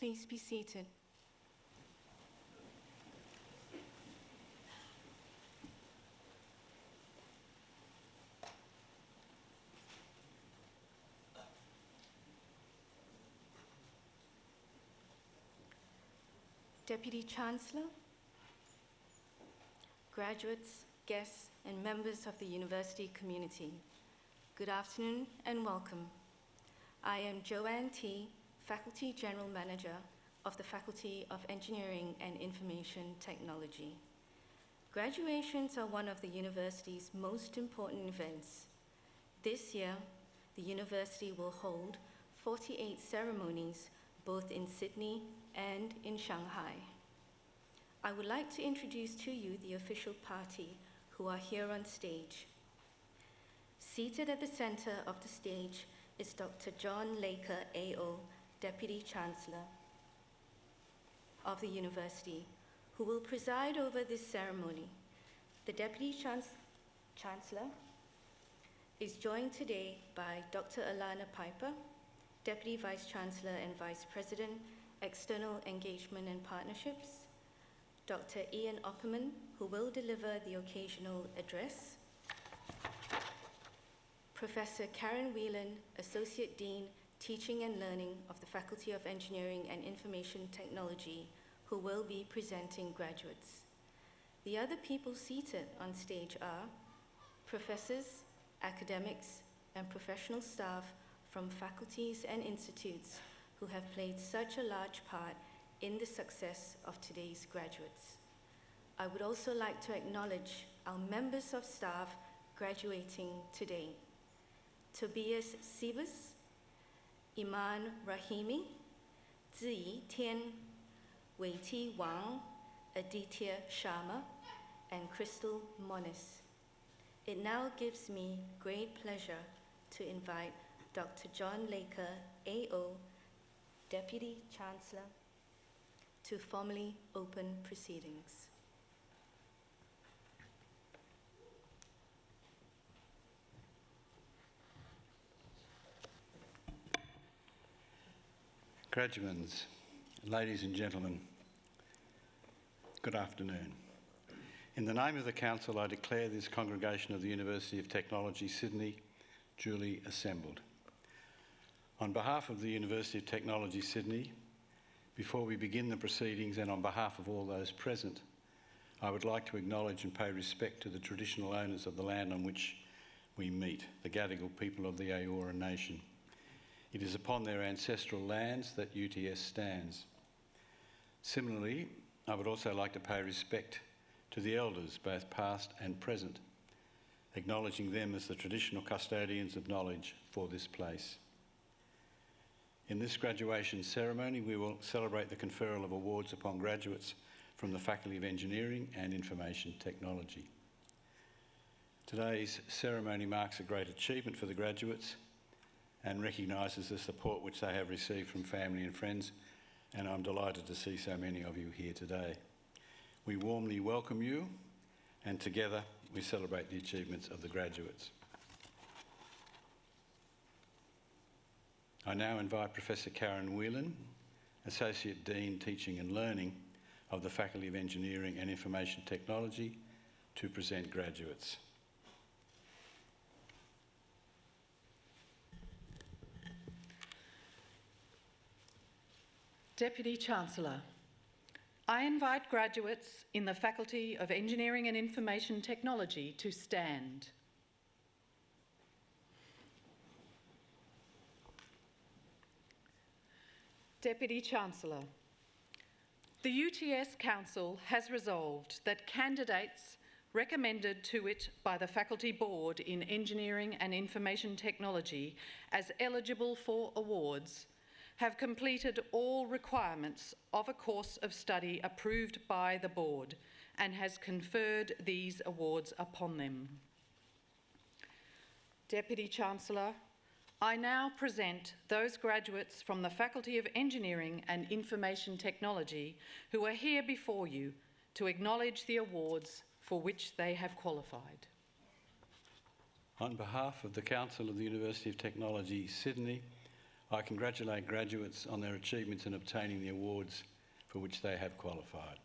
Please be seated. Deputy Chancellor, graduates, guests, and members of the university community, good afternoon and welcome. I am Joanne T., Faculty General Manager of the Faculty of Engineering and Information Technology. Graduations are one of the university's most important events. This year, the university will hold 48 ceremonies both in Sydney and in Shanghai. I would like to introduce to you the official party who are here on stage. Seated at the center of the stage is Dr. John Laker, AO, Deputy Chancellor of the university, who will preside over this ceremony. The Deputy Chancellor is joined today by Dr. Alana Piper, Deputy Vice Chancellor and Vice President, External Engagement and Partnerships, Dr. Ian Opperman, who will deliver the occasional address, Professor Karen Whelan, Associate Dean, Teaching and Learning of the Faculty of Engineering and Information Technology, who will be presenting graduates. The other people seated on stage are professors, academics, and professional staff from faculties and institutes who have played such a large part in the success of today's graduates. I would also like to acknowledge our members of staff graduating today. Tobias Sibas, Iman Rahimi, Ziyi Tian, Weiti Wang, Aditya Sharma, and Crystal Monis. It now gives me great pleasure to invite Dr. John Laker, AO, Deputy Chancellor, to formally open proceedings. Graduates, ladies and gentlemen, good afternoon. In the name of the Council, I declare this congregation of the University of Technology, Sydney, duly assembled. On behalf of the University of Technology, Sydney, before we begin the proceedings and on behalf of all those present, I would like to acknowledge and pay respect to the traditional owners of the land on which we meet, the Gadigal people of the Eora Nation. It is upon their ancestral lands that UTS stands. Similarly, I would also like to pay respect to the elders, both past and present, acknowledging them as the traditional custodians of knowledge for this place. In this graduation ceremony, we will celebrate the conferral of awards upon graduates from the Faculty of Engineering and Information Technology. Today's ceremony marks a great achievement for the graduates and recognises the support which they have received from family and friends, and I'm delighted to see so many of you here today. We warmly welcome you, and together we celebrate the achievements of the graduates. I now invite Professor Karen Whelan, Associate Dean, Teaching and Learning of the Faculty of Engineering and Information Technology, to present graduates. Deputy Chancellor, I invite graduates in the Faculty of Engineering and Information Technology to stand. Deputy Chancellor, the UTS Council has resolved that candidates recommended to it by the Faculty Board in Engineering and Information Technology as eligible for awards have completed all requirements of a course of study approved by the Board and has conferred these awards upon them. Deputy Chancellor, I now present those graduates from the Faculty of Engineering and Information Technology who are here before you to acknowledge the awards for which they have qualified. On behalf of the Council of the University of Technology, Sydney, I congratulate graduates on their achievements in obtaining the awards for which they have qualified.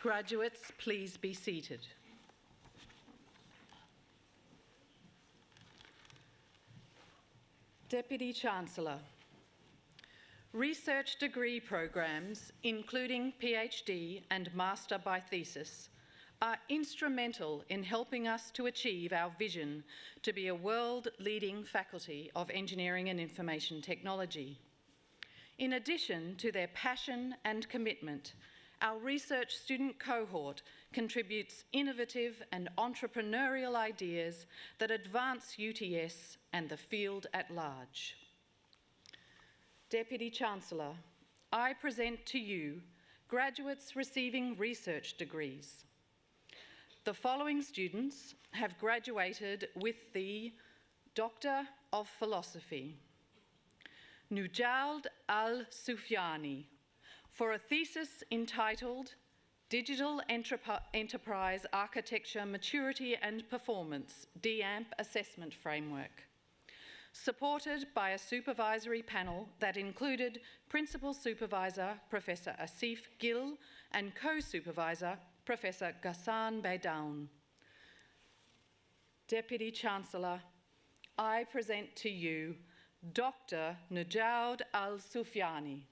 Graduates, please be seated. Deputy Chancellor, research degree programs, including PhD and Master by Thesis, are instrumental in helping us to achieve our vision to be a world-leading faculty of engineering and information technology. In addition to their passion and commitment, our research student cohort contributes innovative and entrepreneurial ideas that advance UTS and the field at large. Deputy Chancellor, I present to you graduates receiving research degrees. The following students have graduated with the Doctor of Philosophy. Nujaud Al-Sufyani, for a thesis entitled Digital Enterprise Architecture Maturity and Performance, DAMP Assessment Framework, supported by a supervisory panel that included Principal Supervisor Professor Asif Gill and Co-Supervisor Professor Ghassan Baidoun. Deputy Chancellor, I present to you Dr. Nujaud Al-Sufyani.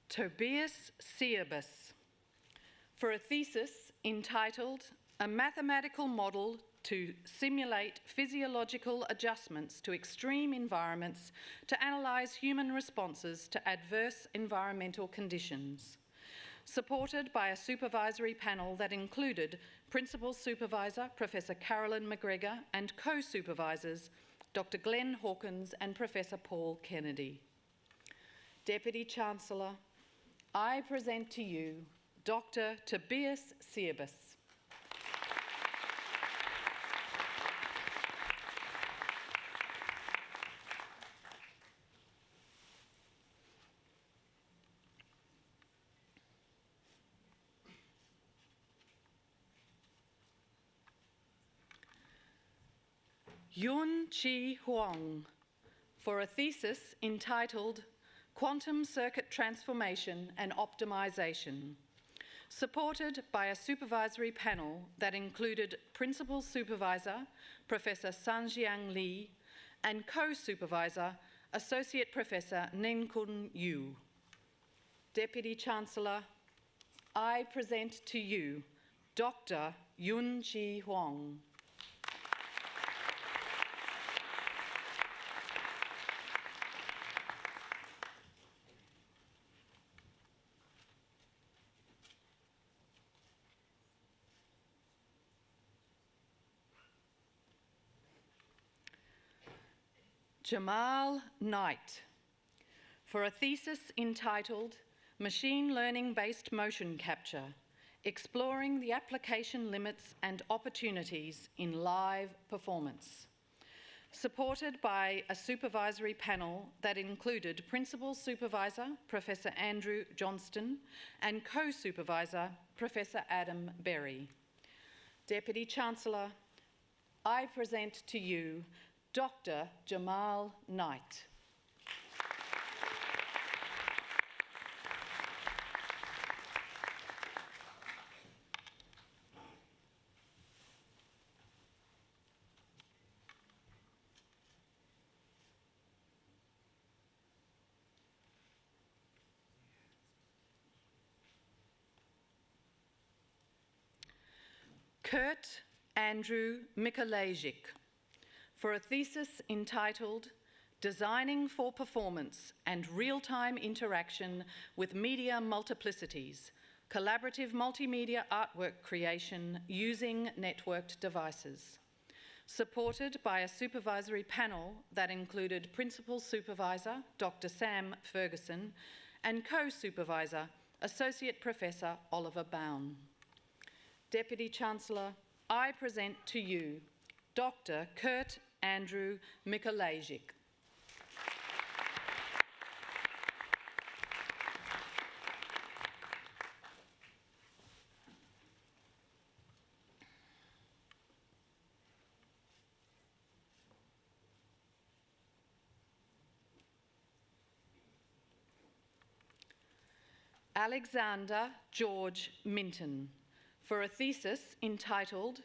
Tobias Sierbus, for a thesis entitled A Mathematical Model to Simulate Physiological Adjustments to Extreme Environments to Analyse Human Responses to Adverse Environmental Conditions, supported by a supervisory panel that included Principal Supervisor Professor Carolyn McGregor and co-supervisors Dr. Glenn Hawkins and Professor Paul Kennedy. Deputy Chancellor, I present to you Dr. Tobias Sierbus. Yun Chi Huang, for a thesis entitled Quantum Circuit Transformation and Optimization, supported by a supervisory panel that included Principal Supervisor Professor Sanjiang Li and Co-Supervisor Associate Professor Nenkun Yu. Deputy Chancellor, I present to you Dr. Yun Chi Huang. Jamal Knight, for a thesis entitled Machine Learning-Based Motion Capture, Exploring the Application Limits and Opportunities in Live Performance, supported by a supervisory panel that included Principal Supervisor Professor Andrew Johnston and Co-Supervisor Professor Adam Berry. Deputy Chancellor, I present to you Dr. Jamal Knight. Kurt Andrew Mikolajczyk, for a thesis entitled Designing for Performance and Real-Time Interaction with Media Multiplicities, Collaborative Multimedia Artwork Creation Using Networked Devices, supported by a supervisory panel that included Principal Supervisor Dr. Sam Ferguson and Co-Supervisor Associate Professor Oliver Bown. Deputy Chancellor, I present to you Dr. Kurt Andrew Mikolajczyk. Alexander George Minton, for a thesis entitled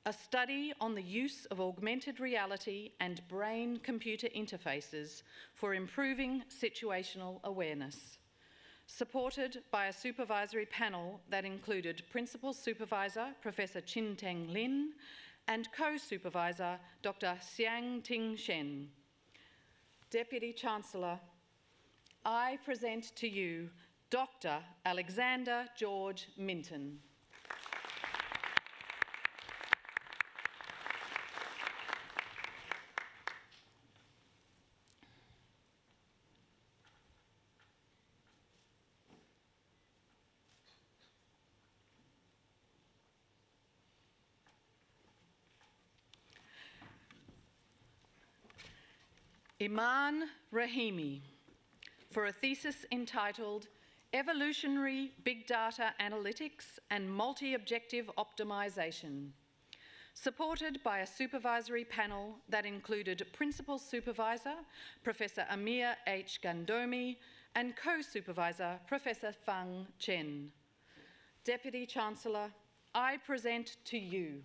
A Study on the Use of Augmented Reality and Brain-Computer Interfaces for Improving Situational Awareness, supported by a supervisory panel that included Principal Supervisor Professor Chin Teng Lin and Co-Supervisor Dr. Xiang Ting Shen. Deputy Chancellor, I present to you Dr. Alexander George Minton. Iman Rahimi, for a thesis entitled Evolutionary Big Data Analytics and Multi-Objective Optimization, supported by a supervisory panel that included Principal Supervisor Professor Amir H. Gandomi and Co-Supervisor Professor Fang Chen. Deputy Chancellor, I present to you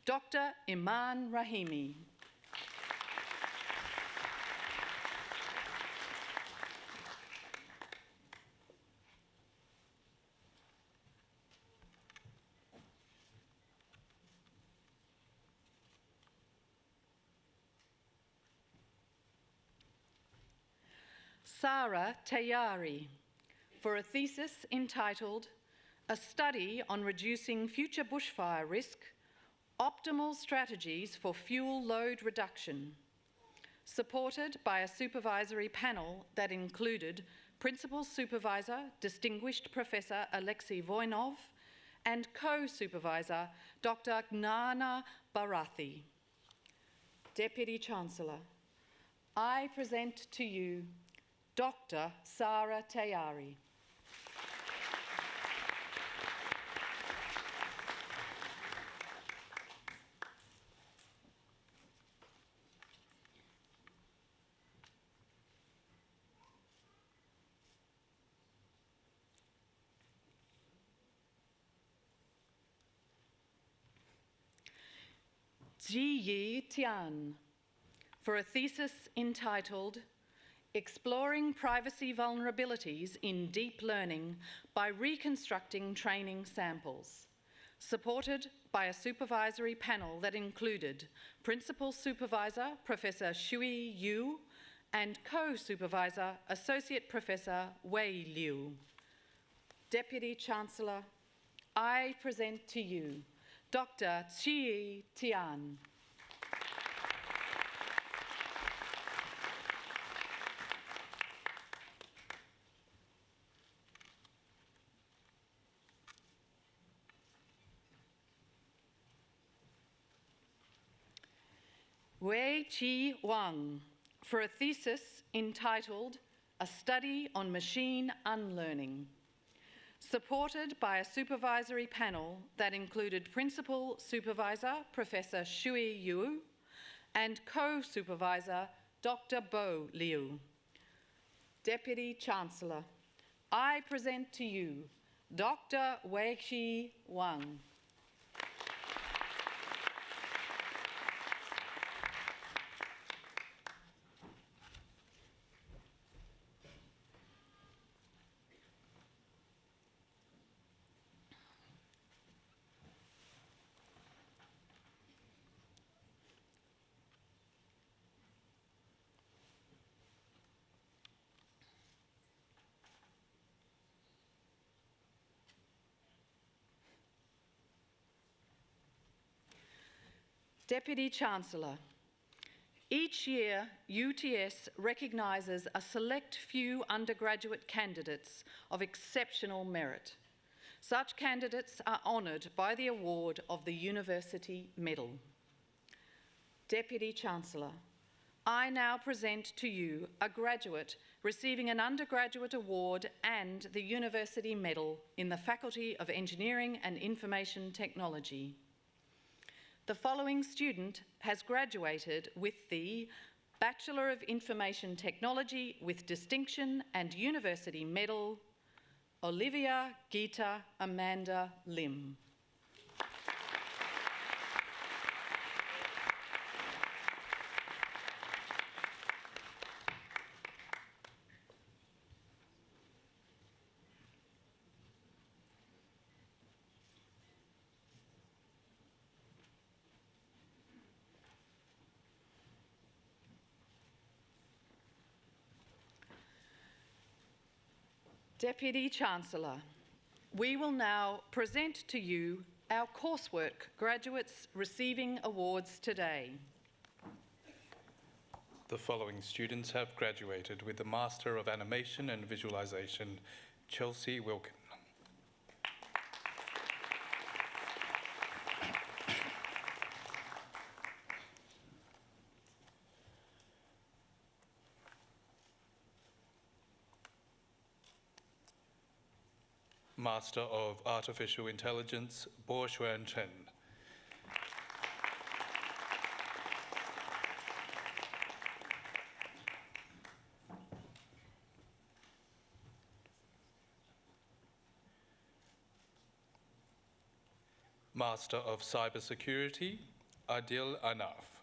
Dr. Iman Rahimi. Sarah Tayari, for a thesis entitled A Study on Reducing Future Bushfire Risk, Optimal Strategies for Fuel Load Reduction, supported by a supervisory panel that included Principal Supervisor Distinguished Professor Alexei Voinov and Co-Supervisor Dr. Gnana Barathi. Deputy Chancellor, I present to you Dr. Sarah Tayari. Ziyi Tian, for a thesis entitled Exploring Privacy Vulnerabilities in Deep Learning by Reconstructing Training Samples, supported by a supervisory panel that included Principal Supervisor Professor Shui Yu and Co-Supervisor Associate Professor Wei Liu. Deputy Chancellor, I present to you Dr. Ziyi Tian. Wei Chi Wang, for a thesis entitled A Study on Machine Unlearning, supported by a supervisory panel that included Principal Supervisor Professor Shui Yu and Co-Supervisor Dr. Bo Liu. Deputy Chancellor, I present to you Dr. Wei Chi Wang. Deputy Chancellor, each year UTS recognises a select few undergraduate candidates of exceptional merit. Such candidates are honoured by the award of the University Medal. Deputy Chancellor, I now present to you a graduate receiving an undergraduate award and the University Medal in the Faculty of Engineering and Information Technology. The following student has graduated with the Bachelor of Information Technology with Distinction and University Medal, Olivia Geeta Amanda Lim. Deputy Chancellor, we will now present to you our coursework graduates receiving awards today. The following students have graduated with the Master of Animation and Visualization, Chelsea Wilkin. Master of Artificial Intelligence, Bo Xuan Chen. Master of Cybersecurity, Adil Anaf.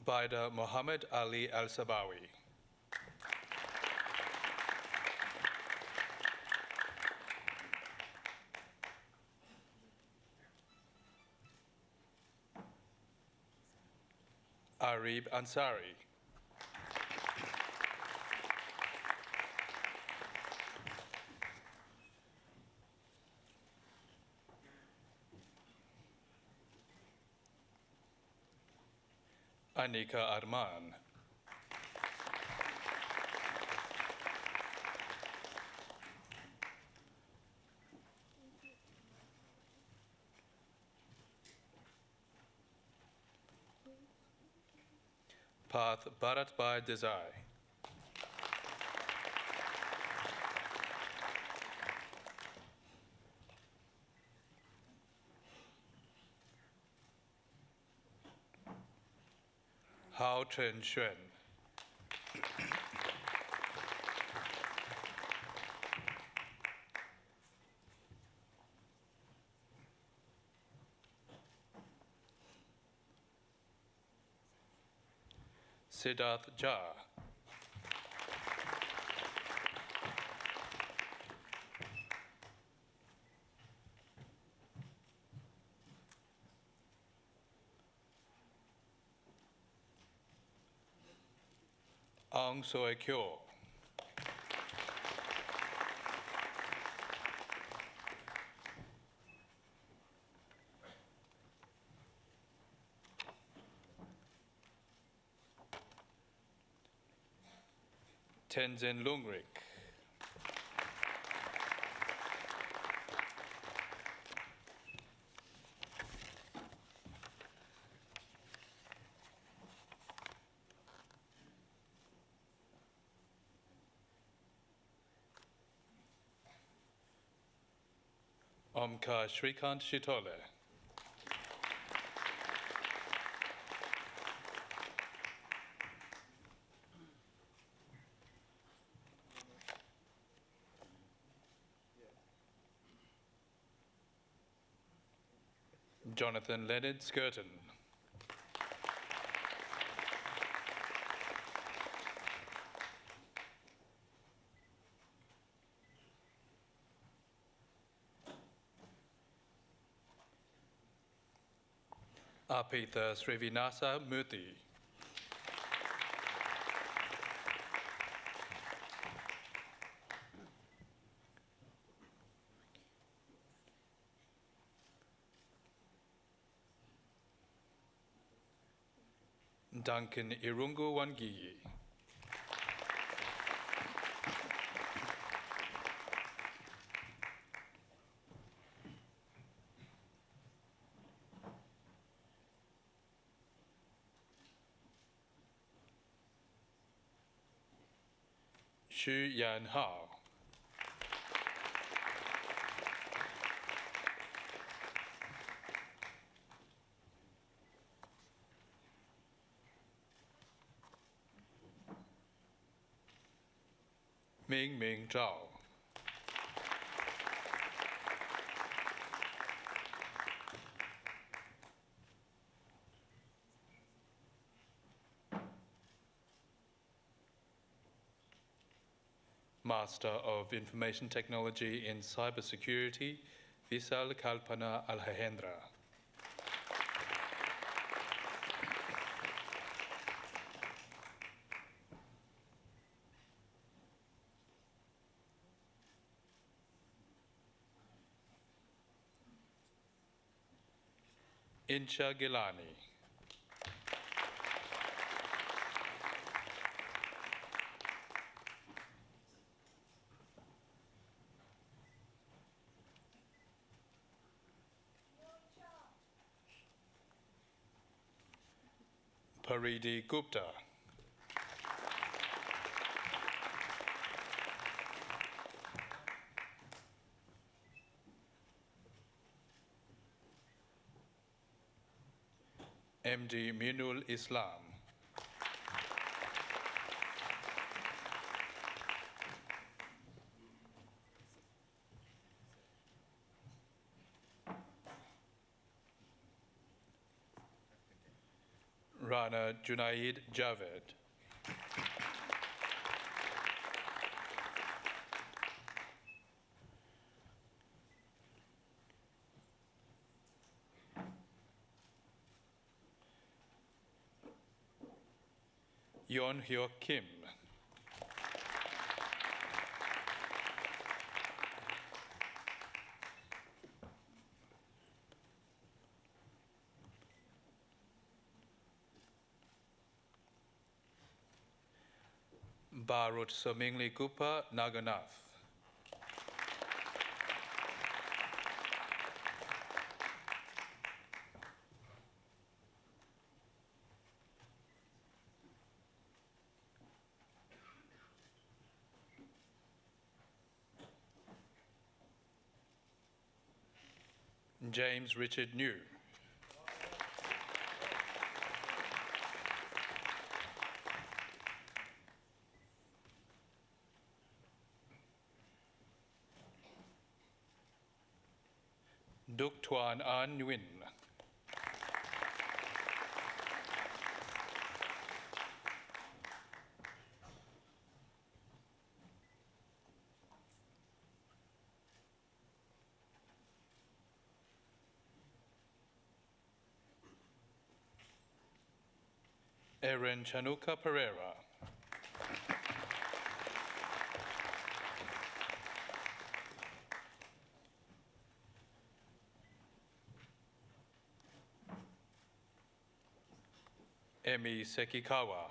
Baida Mohammed Ali Al-Sabawi. Arib Ansari. Anika Arman. Path Bharatbhai Desai. Hao Chen Xuan. Siddharth Jha. Aung Soe Kyo. Tenzin Lungrik. Omkar Shrikant Shitole. Jonathan Leonard Skirton. Apita Srivinasa Murthy. Duncan Irungu Wangiyi. Xu Yan Hao. Ming Ming Zhao. Master of Information Technology in Cybersecurity, Visal Kalpana Alhahendra. Incha Gilani. Paridi Gupta. MD Minul Islam. Rana Junaid Javed. Yeon Hyuk Kim. Barut Somingli Gupa Naganath. James Richard New. Duk Tuan An Nguyen. Erin Chanuka Pereira. Emi Sekikawa.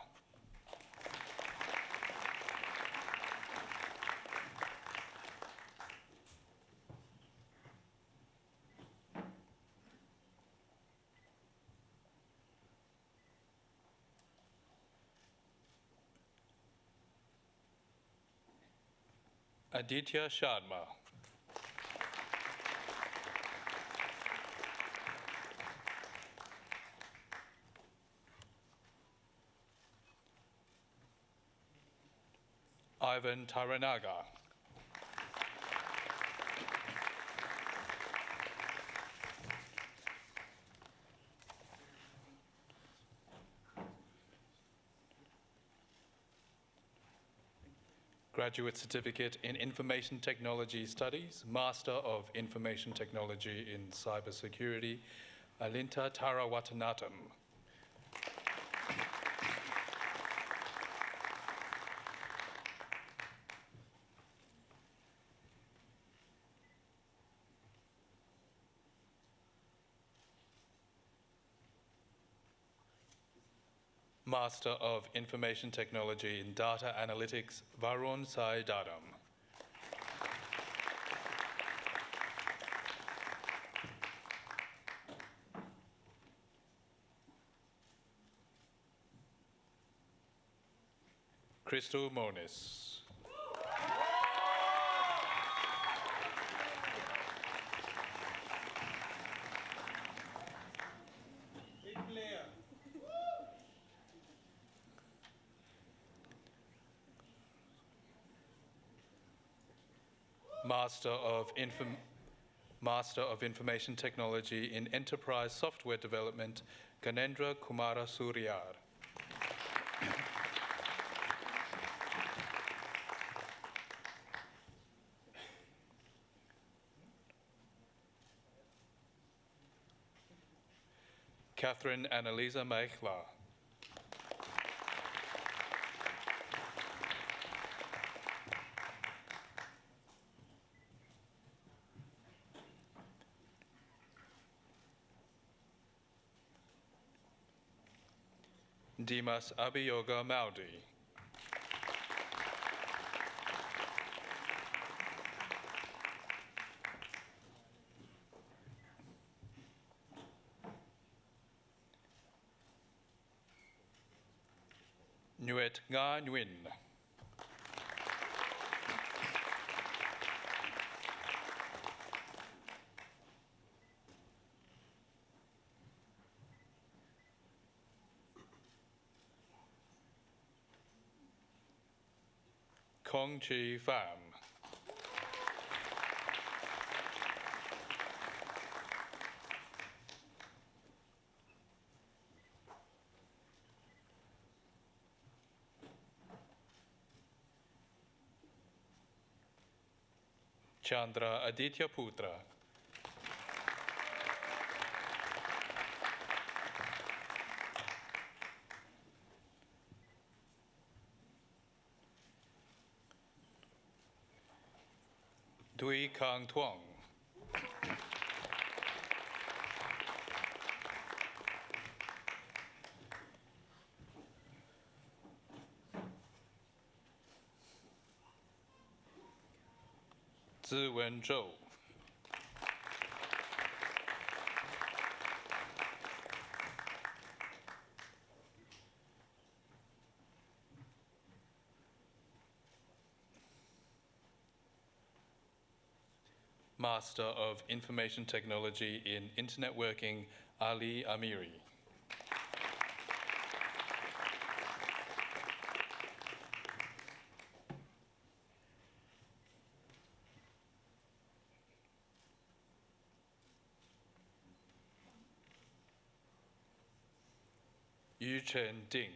Aditya Sharma. Ivan Taranaga. Graduate Certificate in Information Technology Studies, Master of Information Technology in Cybersecurity, Alinta Tarawatanatam. Master of Information Technology in Data Analytics, Varun Sai Dadam. Crystal Monis. Master of Information Technology in Enterprise Software Development, Ganendra Kumara Suryar. Catherine Annalisa Meichler. Dimas Abiyoga Maudi. Nuet Nga Nguyen. Kong Chi Pham. Chandra Aditya Putra. Dui Kang Tuong. Ziwen Zhou. Master of Information Technology in Internet Working, Ali Amiri. Yu Chen Ding.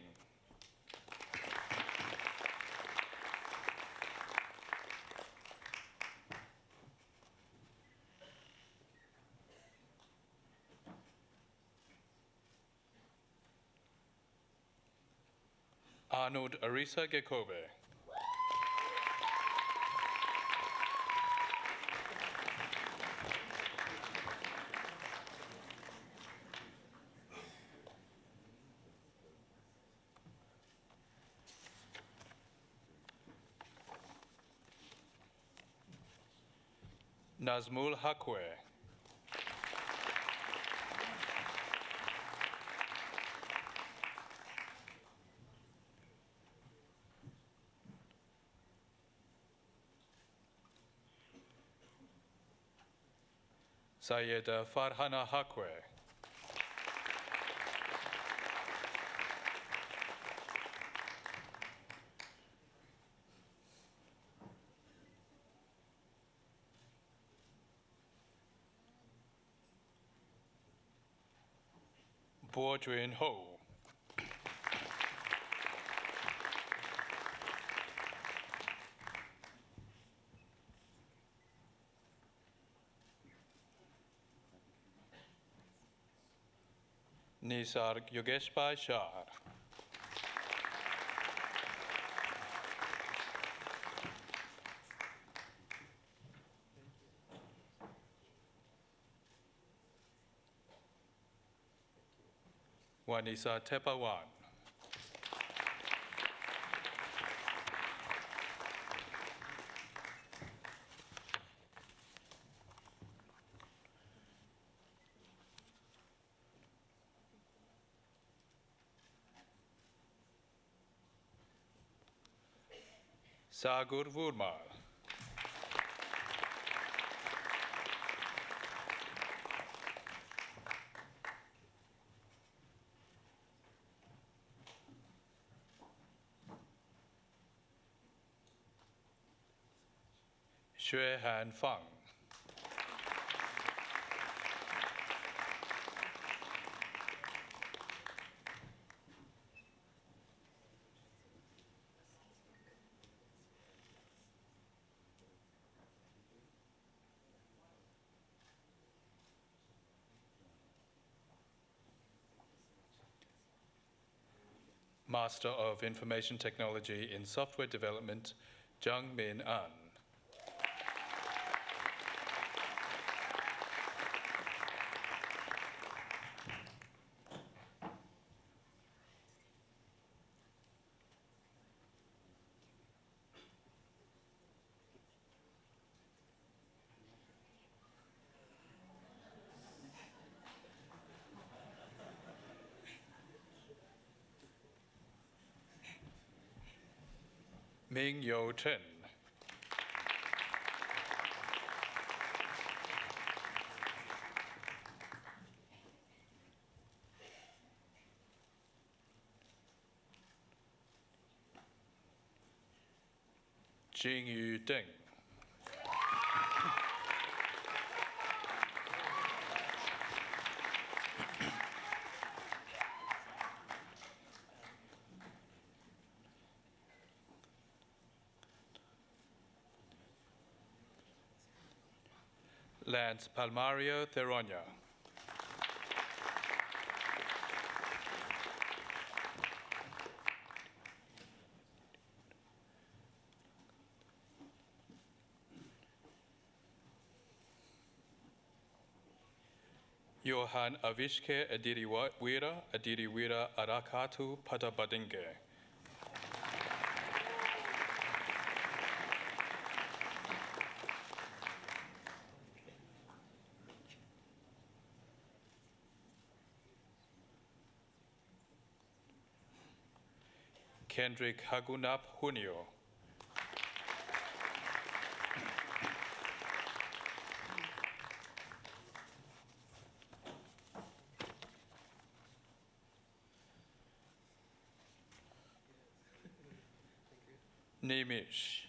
Arnold Arisa Gekobe. Nazmul Hakwe. Sayeda Farhana Hakwe. Bo Jun Ho. Nisar Yogeshbhai Shah. Wanisa Tepawan. Sagur Vurmal. Xue Han Fang. Master of Information Technology in Software Development, Jung Min An. Ming Yo Chen. Jing Yu Deng. Lance Palmario Theronia. Johan Avishke Adiriwira Arakatu Patabadinge. Kendrick Hagunap Hunio. Nimish.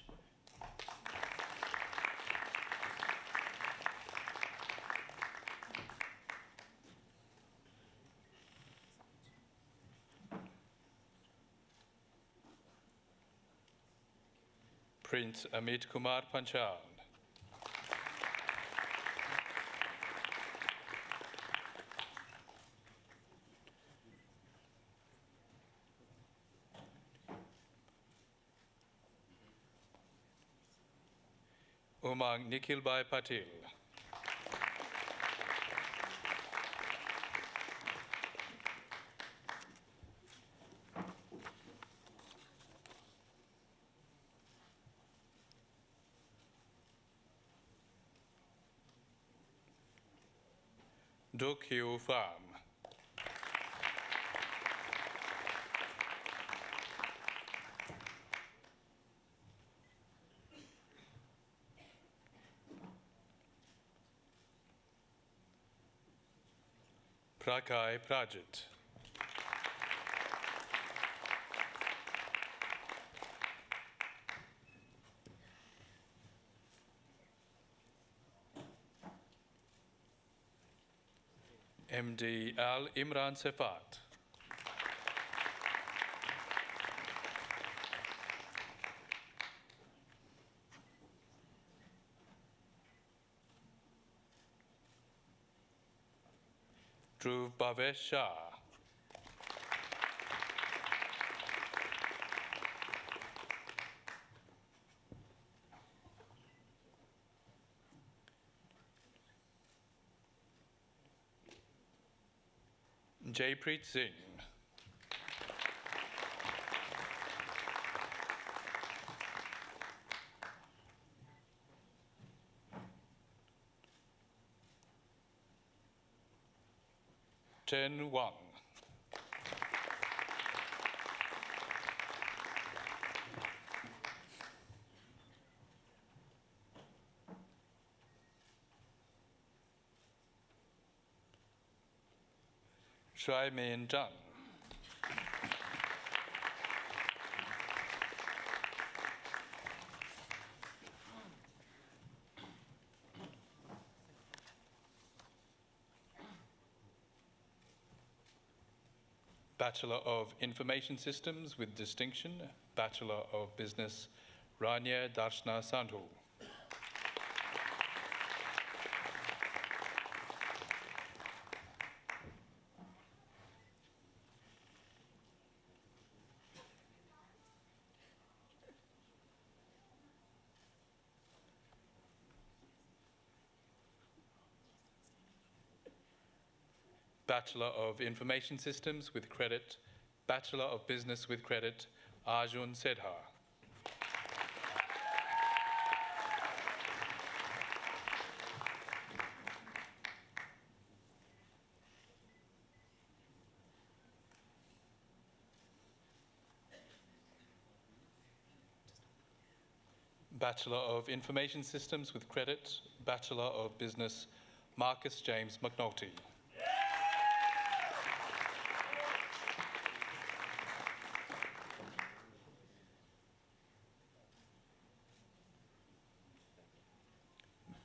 Prince Amit Kumar Panchal. Umang Nikhilbhai Patil. Duk Hyu Pham. Prakai Prajit. MD Al Imran Sefat. Dhruv Bhavesh Shah. Jaypreet Singh. Chen Wang. Shuai Min Zhang. Bachelor of Information Systems with distinction, Bachelor of Business, Rania Darshna Sandhu. Bachelor of Information Systems with credit, Bachelor of Business with credit, Arjun Sedha. Bachelor of Information Systems with credit, Bachelor of Business, Marcus James McNulty.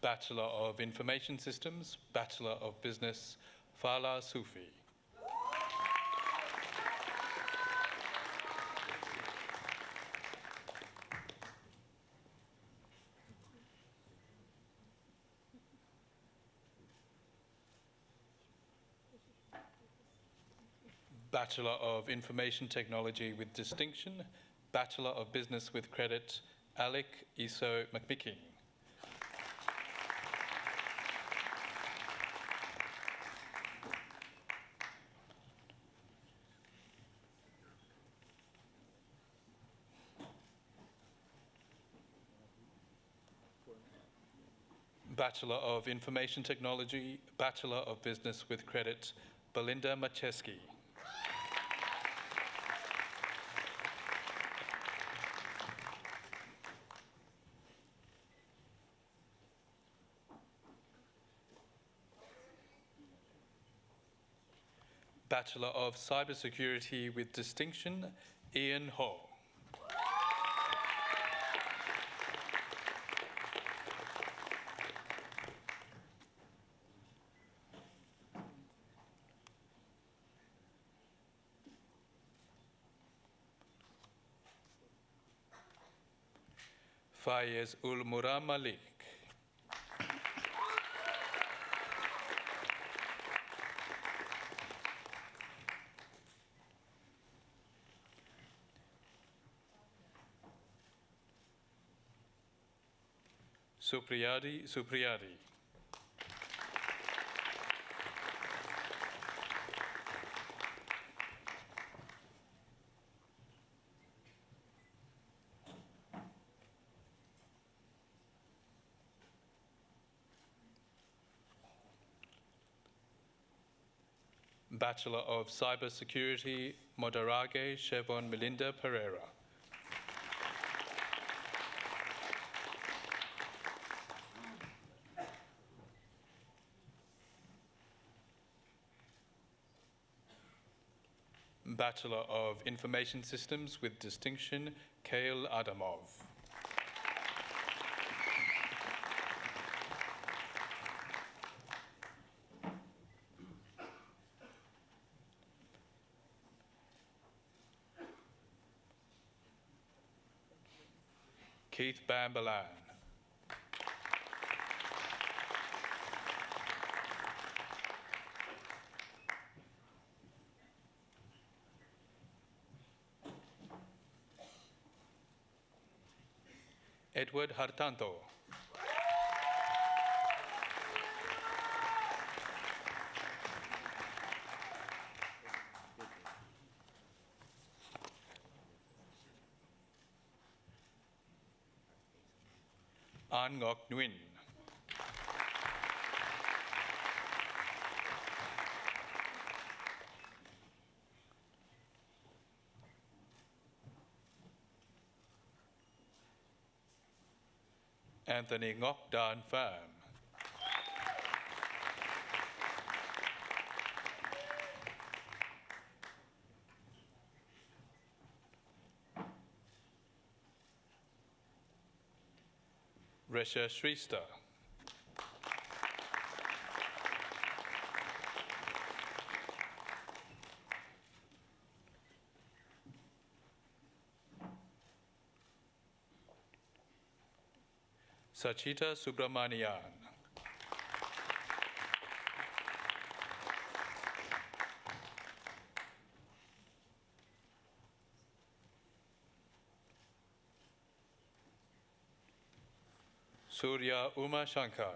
Bachelor of Information Systems, Bachelor of Business, Fala Sufi. Bachelor of Information Technology with distinction, Bachelor of Business with credit, Alec Iso McMicking. Bachelor of Information Technology, Bachelor of Business with credit, Belinda Macheski. Bachelor of Cybersecurity with distinction, Ian Ho. Fayez Ul Mura Malik. Supriyadi Supriyadi. Bachelor of Cybersecurity, Modarage Chevon Melinda Pereira. Bachelor of Information Systems with distinction, Kale Adamov. Keith Bambalan. Edward Hartanto. An Ngok Nguyen. Anthony Ngok Dan Pham. Resha Shrista. Sachita Subramanian. Surya Uma Shankar.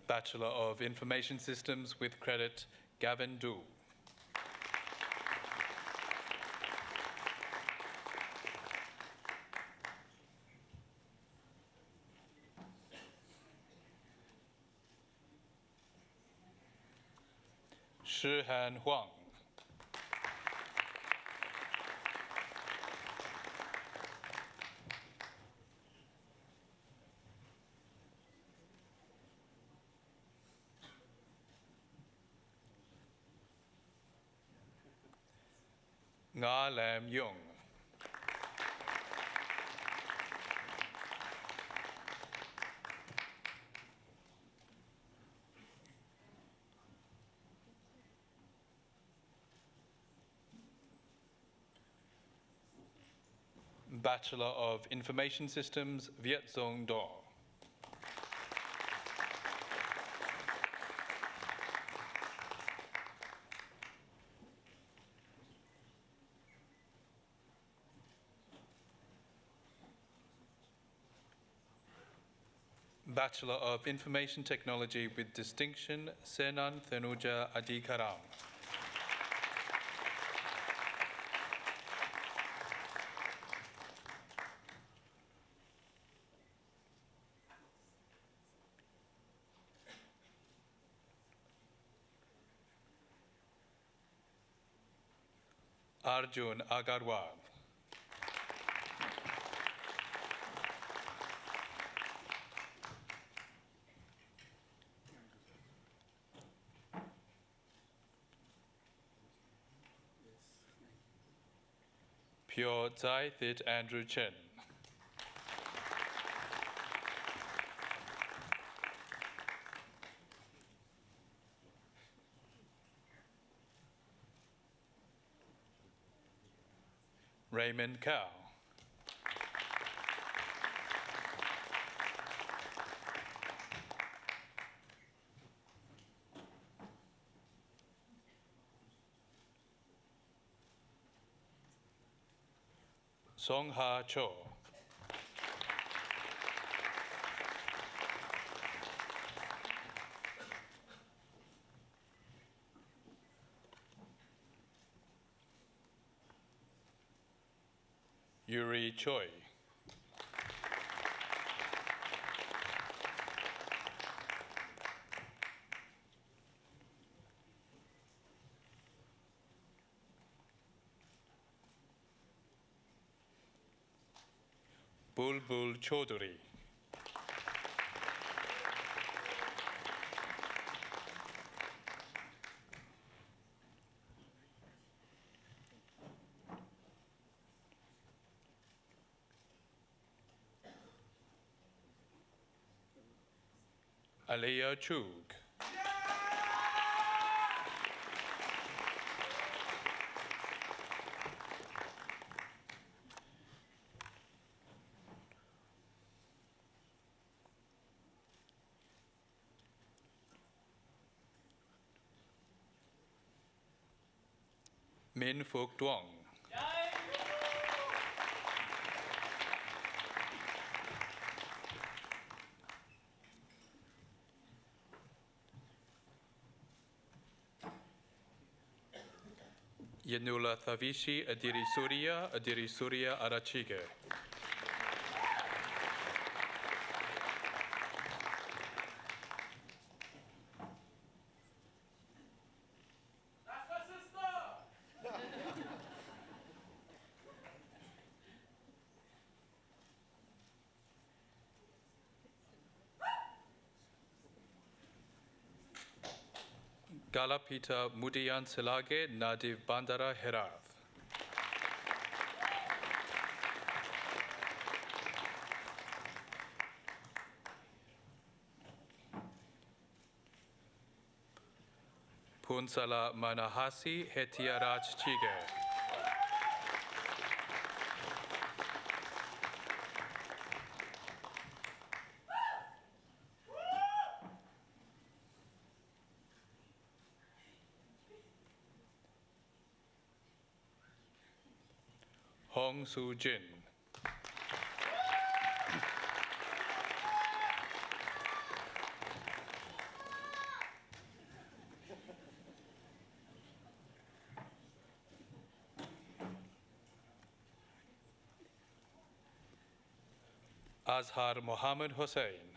Bachelor of Information Systems with credit, Gavin Du. Shihan Huang. Nga Lam Yung. Bachelor of Information Systems, Viet Zong Do. Bachelor of Information Technology with distinction, Senan Thanuja Adikaram. Arjun Agarwal. Pure Zai Thit Andrew Chen. Raymond Cow. Song Ha Cho. Yuri Choi. Bulbul Chaudhary. Aliyah Chug. Min Phuc Duong. Yanula Thavishi Adiri Surya Arachige. Galapita Mudian Selage Nadiv Bandara Herav. Punsala Manahasi Hetiarach Chige. Hong Soo Jin. Azhar Mohammed Hussain.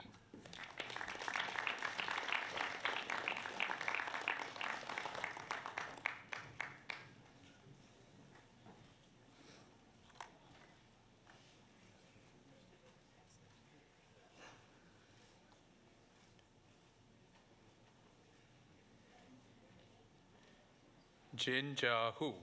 Jin Jia Hu.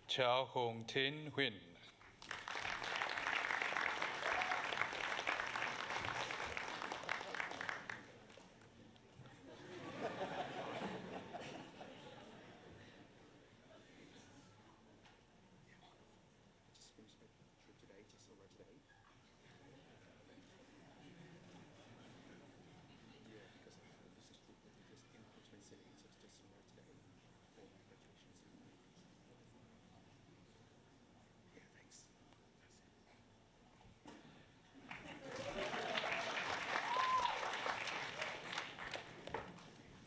Chao Hong Tin Huynh.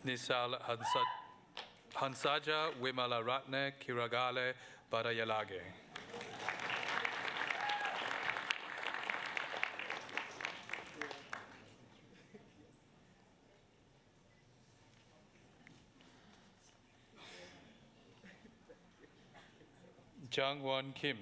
Nisal Hansaja Wimala Ratne Kiragale Badayalage. Jang Won Kim.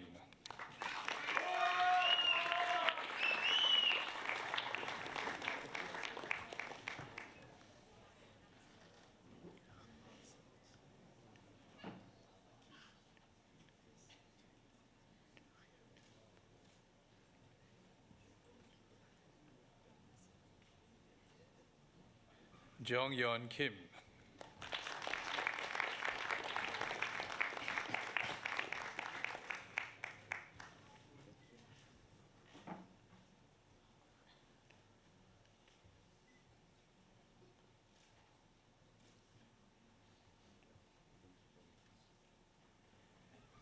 Jong Yeon Kim.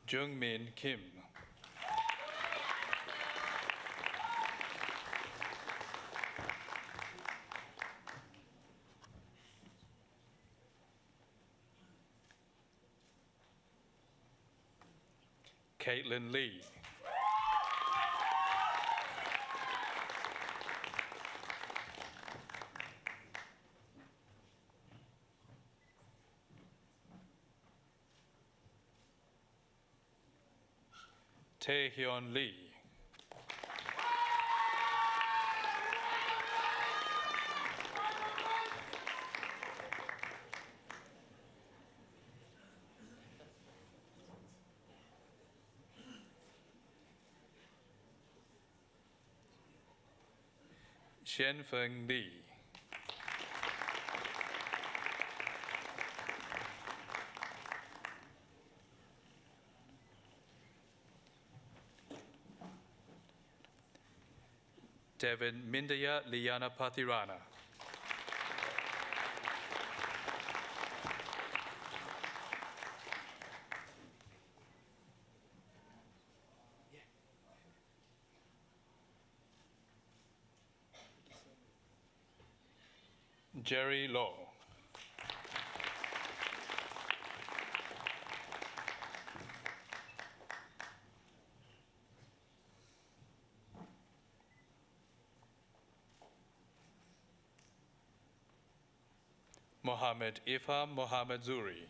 Jung Min Kim. Caitlin Lee. Tae Hyun Lee. Shen Feng Lee. Devin Mindaya Liana Patirana. Jerry Law. Mohammed Ifham Mohammed Zuri.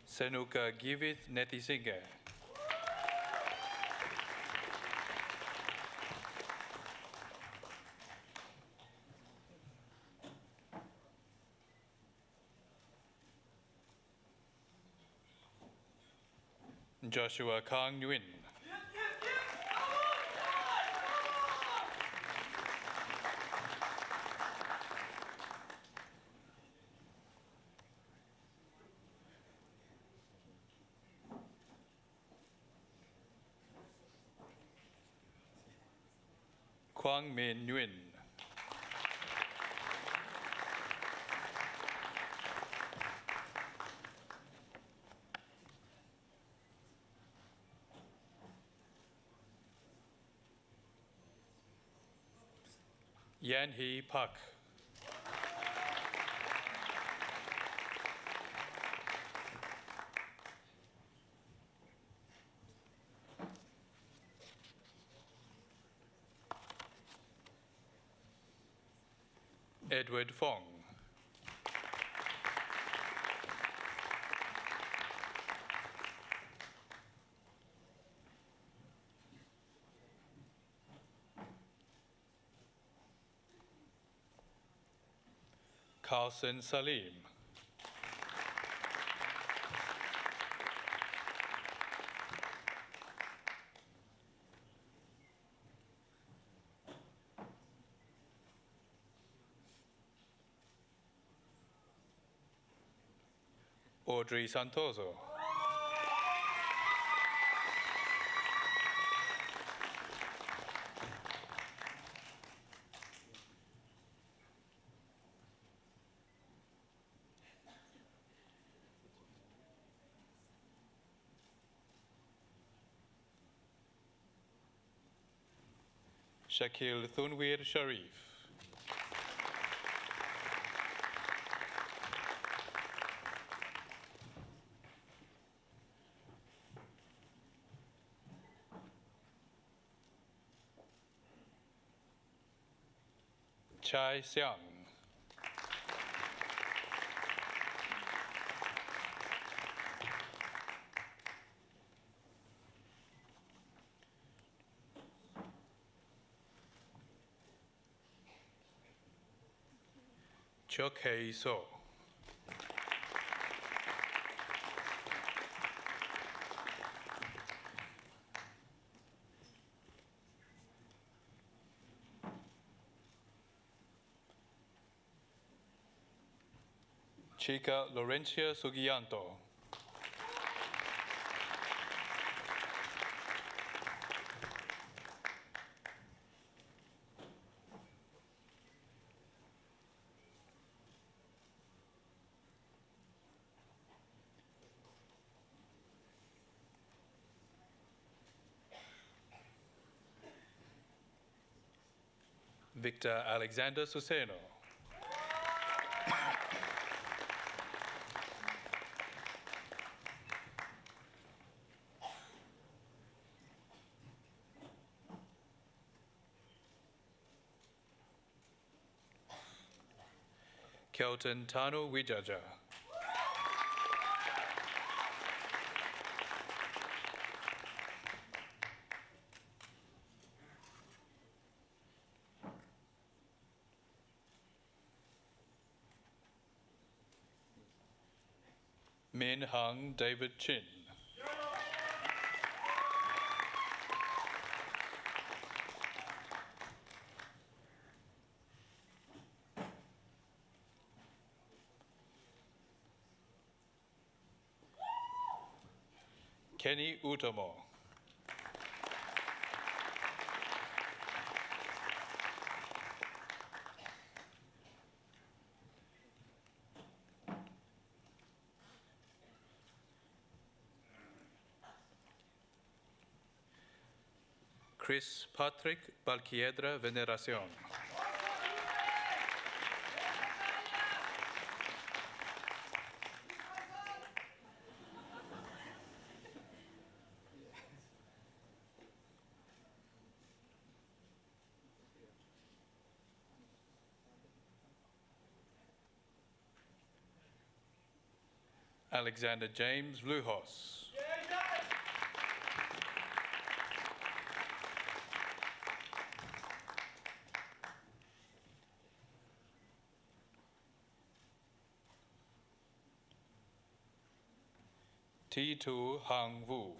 Senuka Givith Netisinghe. Joshua Kang Nguyen. Quang Min Nguyen. Yan Hee Pak. Edward Fong. Carlson Salim. Audrey Santoso. Shakil Thunwir Sharif. Chai Xiang. Chok Hei So. Chica Laurencia Sugianto. Victor Alexander Suseno. Kelton Tanu Wijaja. Min Hung David Chin. Kenny Utomo. Chris Patrick Balquiedra Veneración. Alexander James Luhos. T2 Hang Wu.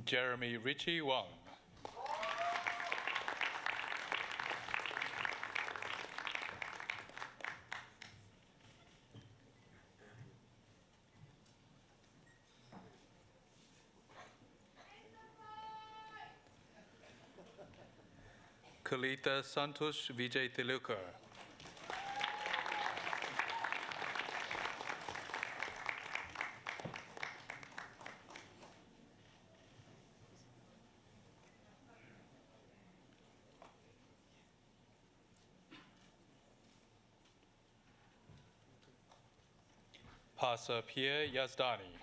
Jeremy Ritchie Wang. Kalita Santosh Vijay Tilukar. Pasa Pierre Yazdani.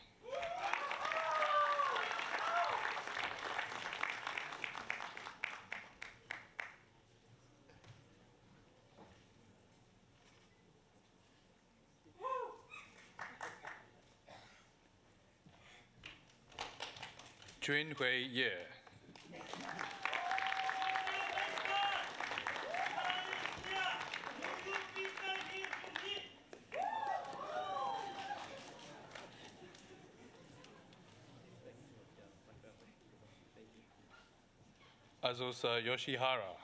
Junhui Ye. Azusa Yoshihara.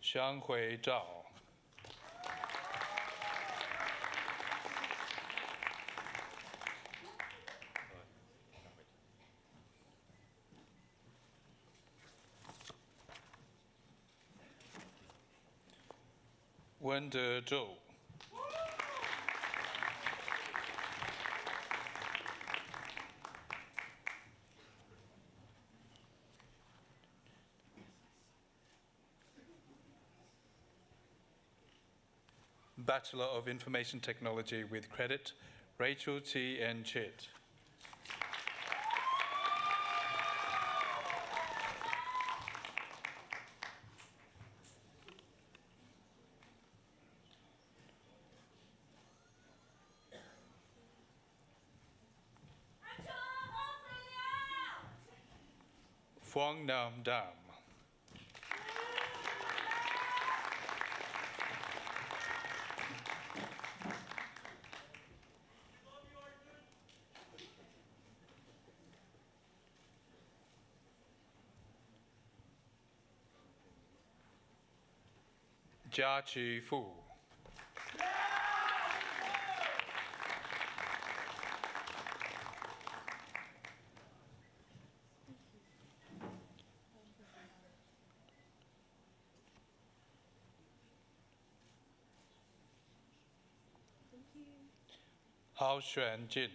Xianghui Zhao. Wende Zhou. Bachelor of Information Technology with credit, Rachel T. N. Chit. Phuong Nam Dam. Jia Chi Fu. Hao Xuan Jin.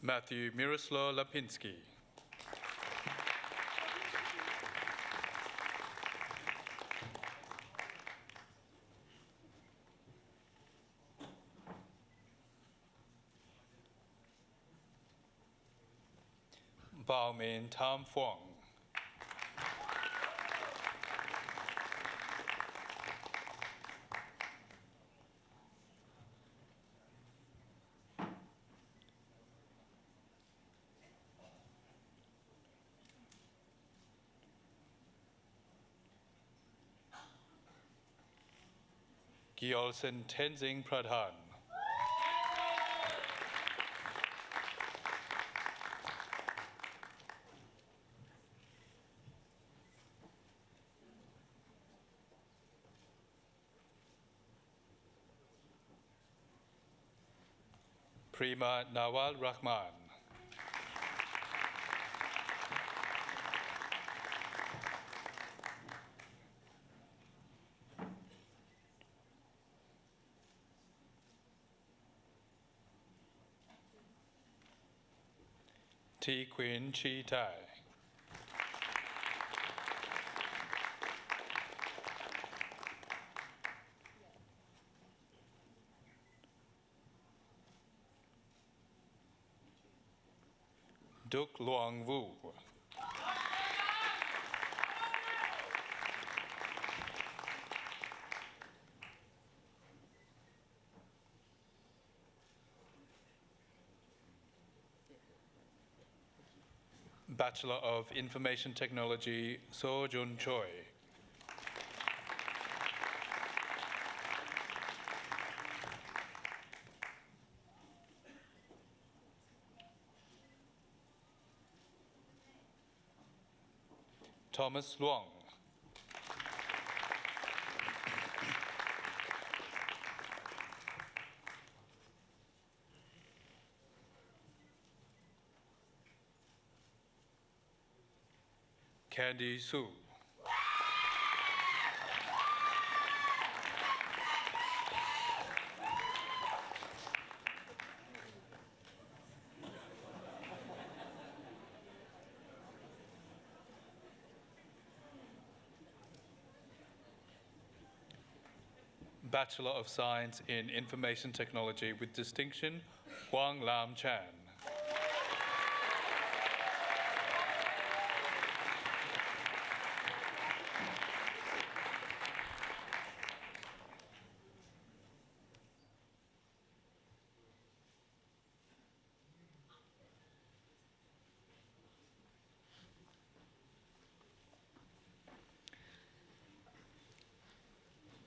Matthew Miroslav Lapinski. Bao Min Tam Phuong. Gyaltsen Tenzing Pradhan. Prima Nawal Rahman. T. Queen Chi Tai. Duk Luang Wu. Bachelor of Information Technology, So Jun Choi. Thomas Luong. Candy Su. Bachelor of Science in Information Technology with distinction, Huang Lam Chan.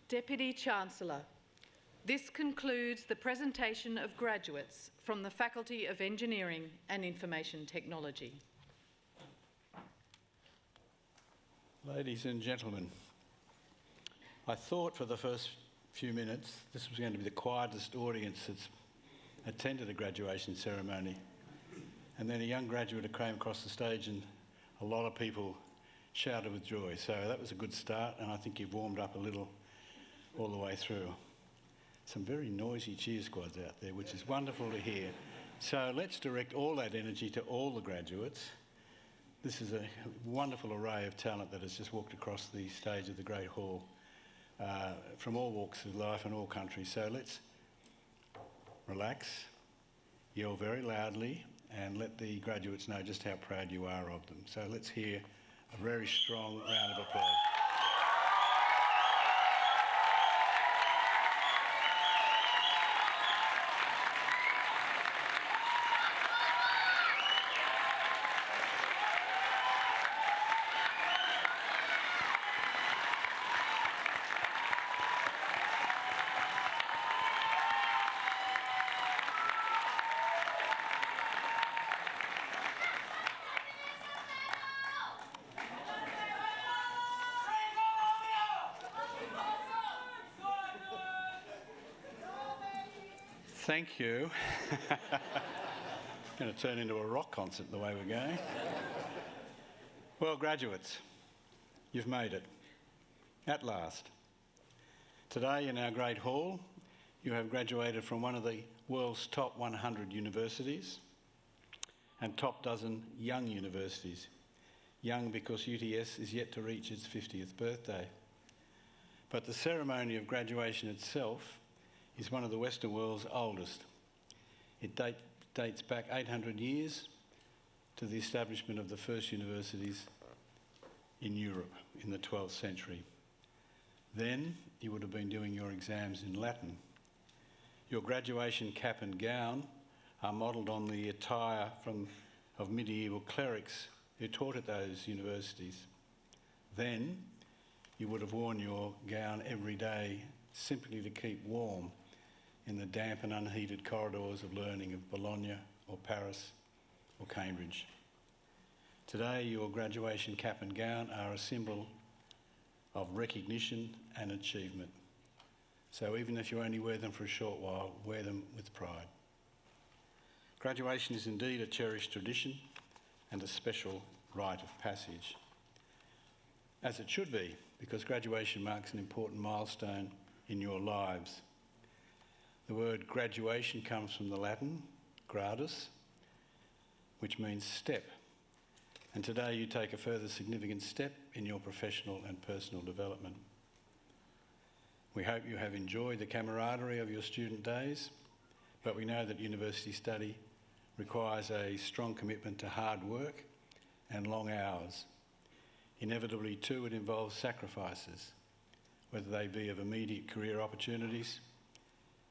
Deputy Chancellor, this concludes the presentation of graduates from the Faculty of Engineering and Information Technology. Ladies and gentlemen, I thought for the first few minutes this was going to be the quietest audience that's attended a graduation ceremony. And then a young graduate came across the stage and a lot of people shouted with joy. So that was a good start, and I think you've warmed up a little all the way through. Some very noisy cheer squads out there, which is wonderful to hear. So let's direct all that energy to all the graduates. This is a wonderful array of talent that has just walked across the stage of the Great Hall from all walks of life and all countries. So let's relax, yell very loudly, and let the graduates know just how proud you are of them. So let's hear a very strong round of applause. Thank you. Going to turn into a rock concert the way we're going. Well, graduates, you've made it. At last. Today in our Great Hall, you have graduated from one of the world's top 100 universities and top dozen young universities. Young because UTS is yet to reach its 50th birthday. But the ceremony of graduation itself is one of the Western world's oldest. It dates back 800 years to the establishment of the first universities in Europe in the 12th century. Then you would have been doing your exams in Latin. Your graduation cap and gown are modelled on the attire of medieval clerics who taught at those universities. Then you would have worn your gown every day simply to keep warm in the damp and unheated corridors of learning of Bologna or Paris or Cambridge. Today, your graduation cap and gown are a symbol of recognition and achievement. So even if you only wear them for a short while, wear them with pride. Graduation is indeed a cherished tradition and a special rite of passage. As it should be, because graduation marks an important milestone in your lives. The word graduation comes from the Latin gradus, which means step. And today you take a further significant step in your professional and personal development. We hope you have enjoyed the camaraderie of your student days, but we know that university study requires a strong commitment to hard work and long hours. Inevitably too, it involves sacrifices, whether they be of immediate career opportunities,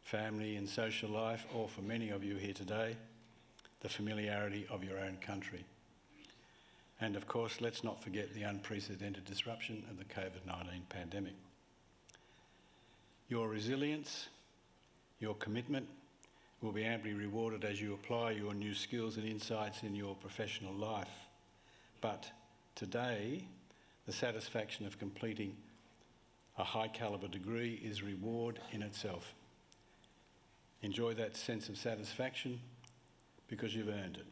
family and social life, or for many of you here today, the familiarity of your own country. And of course, let's not forget the unprecedented disruption of the COVID-19 pandemic. Your resilience, your commitment will be amply rewarded as you apply your new skills and insights in your professional life. But today, the satisfaction of completing a high calibre degree is reward in itself. Enjoy that sense of satisfaction because you've earned it.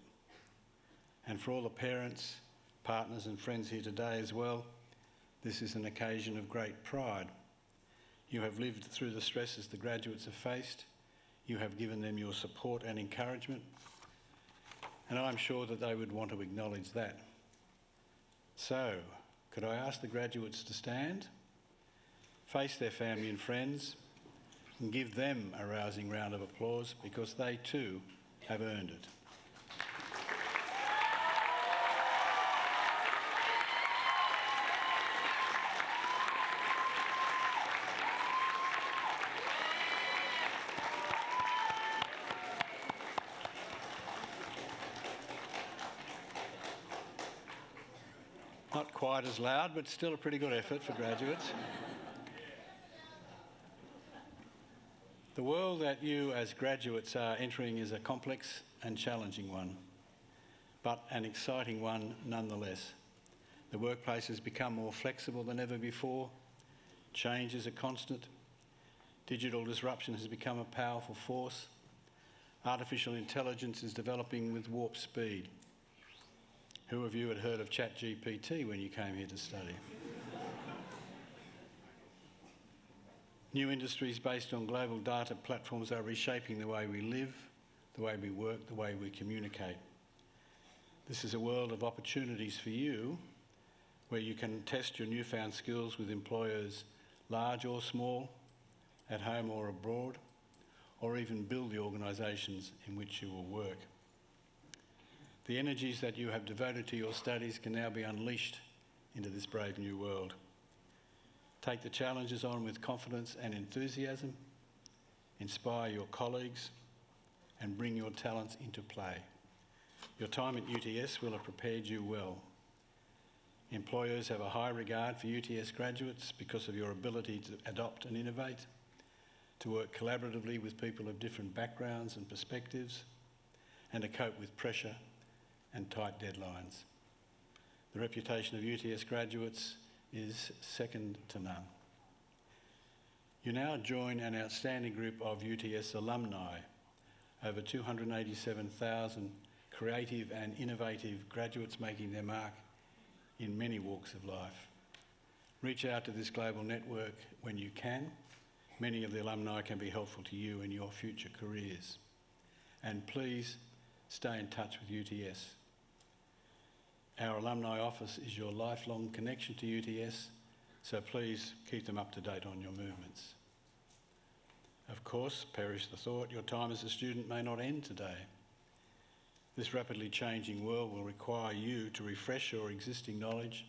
And for all the parents, partners and friends here today as well, this is an occasion of great pride. You have lived through the stresses the graduates have faced. You have given them your support and encouragement, and I'm sure that they would want to acknowledge that. So, could I ask the graduates to stand, face their family and friends, and give them a rousing round of applause because they too have earned it. Not quite as loud, but still a pretty good effort for graduates. The world that you as graduates are entering is a complex and challenging one, but an exciting one nonetheless. The workplace has become more flexible than ever before. Change is a constant. Digital disruption has become a powerful force. Artificial intelligence is developing with warp speed. Who of you had heard of ChatGPT when you came here to study? New industries based on global data platforms are reshaping the way we live, the way we work, the way we communicate. This is a world of opportunities for you where you can test your newfound skills with employers large or small, at home or abroad, or even build the organisations in which you will work. The energies that you have devoted to your studies can now be unleashed into this brave new world. Take the challenges on with confidence and enthusiasm, inspire your colleagues, and bring your talents into play. Your time at UTS will have prepared you well. Employers have a high regard for UTS graduates because of your ability to adopt and innovate, to work collaboratively with people of different backgrounds and perspectives, and to cope with pressure and tight deadlines. The reputation of UTS graduates is second to none. You now join an outstanding group of UTS alumni, over 287,000 creative and innovative graduates making their mark in many walks of life. Reach out to this global network when you can. Many of the alumni can be helpful to you in your future careers. And please stay in touch with UTS. Our alumni office is your lifelong connection to UTS, so please keep them up to date on your movements. Of course, perish the thought, your time as a student may not end today. This rapidly changing world will require you to refresh your existing knowledge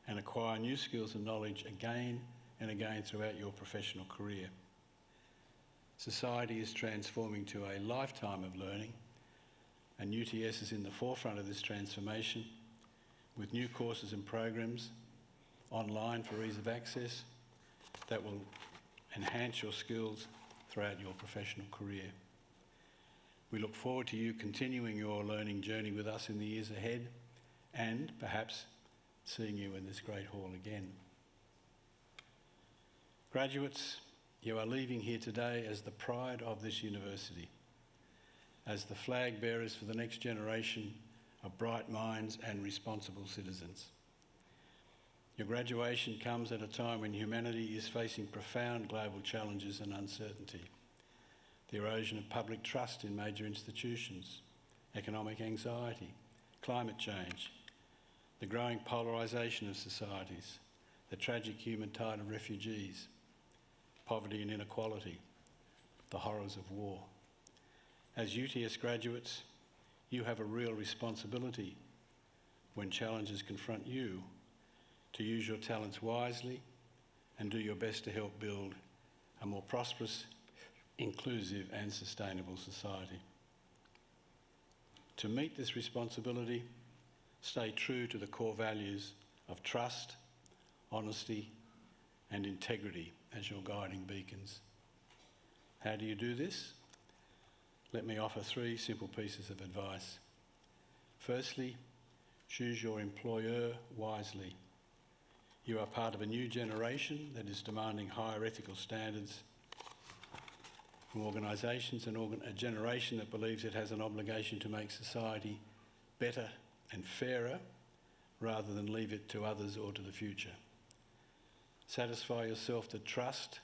and acquire new skills and knowledge again and again throughout your professional career. Society is transforming to a lifetime of learning, and UTS is in the forefront of this transformation with new courses and programs online for ease of access that will enhance your skills throughout your professional career. We look forward to you continuing your learning journey with us in the years ahead and perhaps seeing you in this great hall again. Graduates, you are leaving here today as the pride of this university, as the flag bearers for the next generation of bright minds and responsible citizens. Your graduation comes at a time when humanity is facing profound global challenges and uncertainty. The erosion of public trust in major institutions, economic anxiety, climate change, the growing polarisation of societies, the tragic human tide of refugees, poverty and inequality, the horrors of war. As UTS graduates, you have a real responsibility when challenges confront you to use your talents wisely and do your best to help build a more prosperous, inclusive and sustainable society. To meet this responsibility, stay true to the core values of trust, honesty and integrity as your guiding beacons. How do you do this? Let me offer 3 simple pieces of advice. Firstly, choose your employer wisely. You are part of a new generation that is demanding higher ethical standards from organisations and a generation that believes it has an obligation to make society better and fairer rather than leave it to others or to the future. Satisfy yourself that trust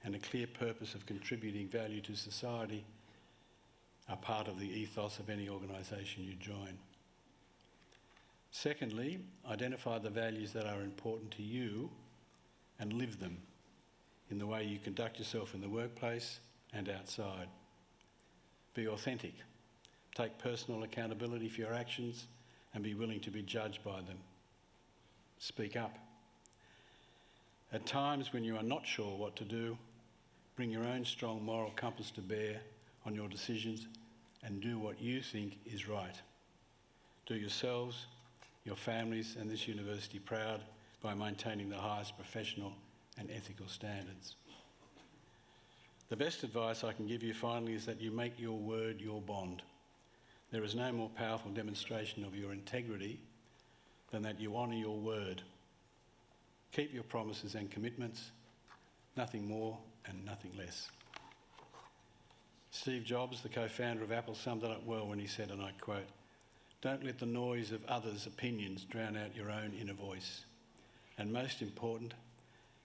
and a clear purpose of contributing value to society are part of the ethos of any organisation you join. Secondly, identify the values that are important to you and live them in the way you conduct yourself in the workplace and outside. Be authentic. Take personal accountability for your actions and be willing to be judged by them. Speak up. At times when you are not sure what to do, bring your own strong moral compass to bear on your decisions and do what you think is right. Do yourselves, your families and this university proud by maintaining the highest professional and ethical standards. The best advice I can give you finally is that you make your word your bond. There is no more powerful demonstration of your integrity than that you honour your word. Keep your promises and commitments, nothing more and nothing less. Steve Jobs, the co-founder of Apple, summed it up well when he said, and I quote, "Don't let the noise of others' opinions drown out your own inner voice. And most important,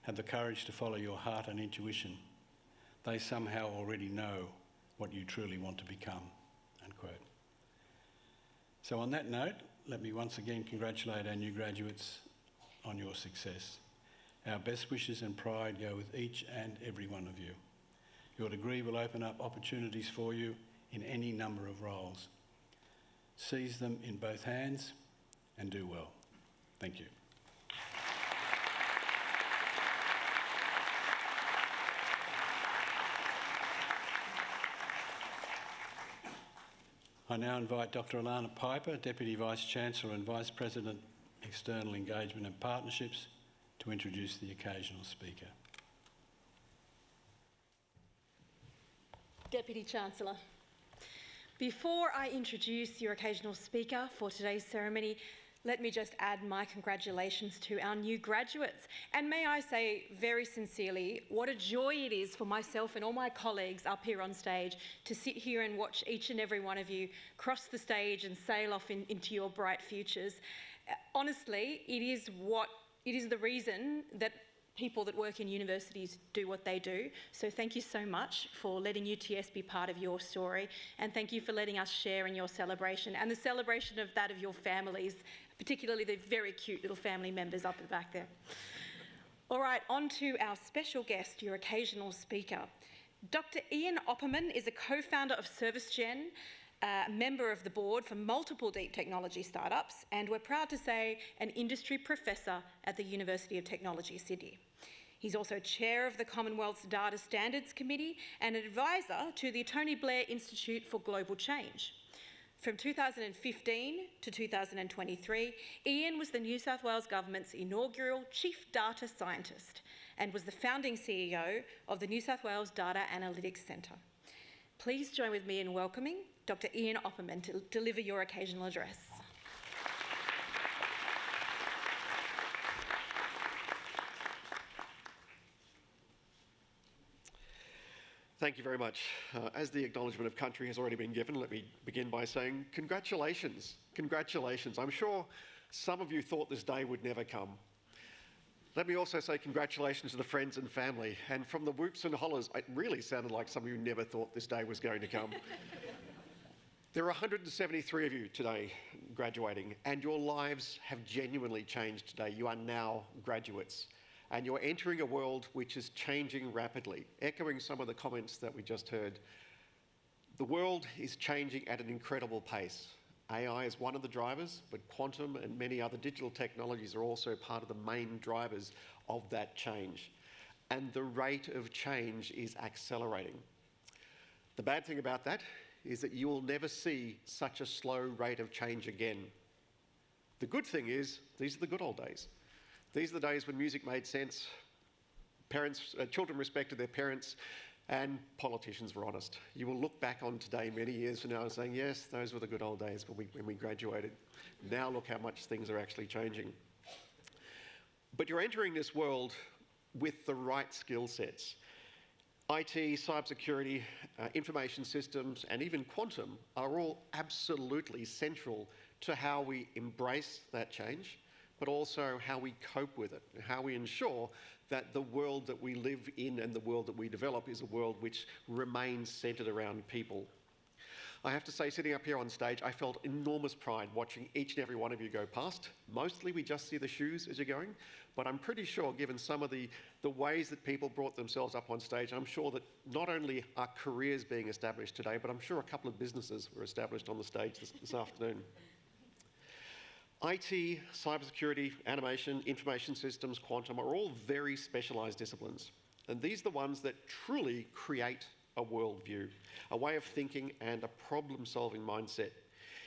have the courage to follow your heart and intuition. They somehow already know what you truly want to become." Unquote. So on that note, let me once again congratulate our new graduates on your success. Our best wishes and pride go with each and every one of you. Your degree will open up opportunities for you in any number of roles. Seize them in both hands and do well. Thank you. I now invite Dr. Alana Piper, Deputy Vice-Chancellor and Vice President, External Engagement and Partnerships, to introduce the occasional speaker. Deputy Chancellor, before I introduce your occasional speaker for today's ceremony, let me just add my congratulations to our new graduates. And may I say very sincerely, what a joy it is for myself and all my colleagues up here on stage to sit here and watch each and every one of you cross the stage and sail off into your bright futures. Honestly, it is the reason that people that work in universities do what they do. So thank you so much for letting UTS be part of your story, and thank you for letting us share in your celebration and the celebration of that of your families, particularly the very cute little family members up the back there. All right, on to our special guest, your occasional speaker. Dr. Ian Opperman is a co-founder of ServiceGen, a member of the board for multiple deep technology startups, and we're proud to say an industry professor at the University of Technology, Sydney. He's also chair of the Commonwealth's Data Standards Committee and an advisor to the Tony Blair Institute for Global Change. From 2015 to 2023, Ian was the New South Wales Government's inaugural Chief Data Scientist and was the founding CEO of the New South Wales Data Analytics Centre. Please join with me in welcoming Dr. Ian Opperman to deliver your occasional address. Thank you very much. As the acknowledgement of country has already been given, let me begin by saying congratulations. Congratulations. I'm sure some of you thought this day would never come. Let me also say congratulations to the friends and family. And from the whoops and hollers, it really sounded like some of you never thought this day was going to come. There are 173 of you today graduating, and your lives have genuinely changed today. You are now graduates. And you're entering a world which is changing rapidly. Echoing some of the comments that we just heard, the world is changing at an incredible pace. AI is one of the drivers, but quantum and many other digital technologies are also part of the main drivers of that change. And the rate of change is accelerating. The bad thing about that is that you will never see such a slow rate of change again. The good thing is, these are the good old days. These are the days when music made sense, children respected their parents, and politicians were honest. You will look back on today many years from now and saying, yes, those were the good old days when we graduated. Now look how much things are actually changing. But you're entering this world with the right skill sets. IT, cybersecurity, information systems, and even quantum are all absolutely central to how we embrace that change, but also how we cope with it, how we ensure that the world that we live in and the world that we develop is a world which remains centred around people. I have to say, sitting up here on stage, I felt enormous pride watching each and every one of you go past. Mostly we just see the shoes as you're going, but I'm pretty sure, given some of the ways that people brought themselves up on stage, I'm sure that not only are careers being established today, but I'm sure a couple of businesses were established on the stage this afternoon. IT, cybersecurity, animation, information systems, quantum are all very specialised disciplines. And these are the ones that truly create a worldview, a way of thinking and a problem-solving mindset.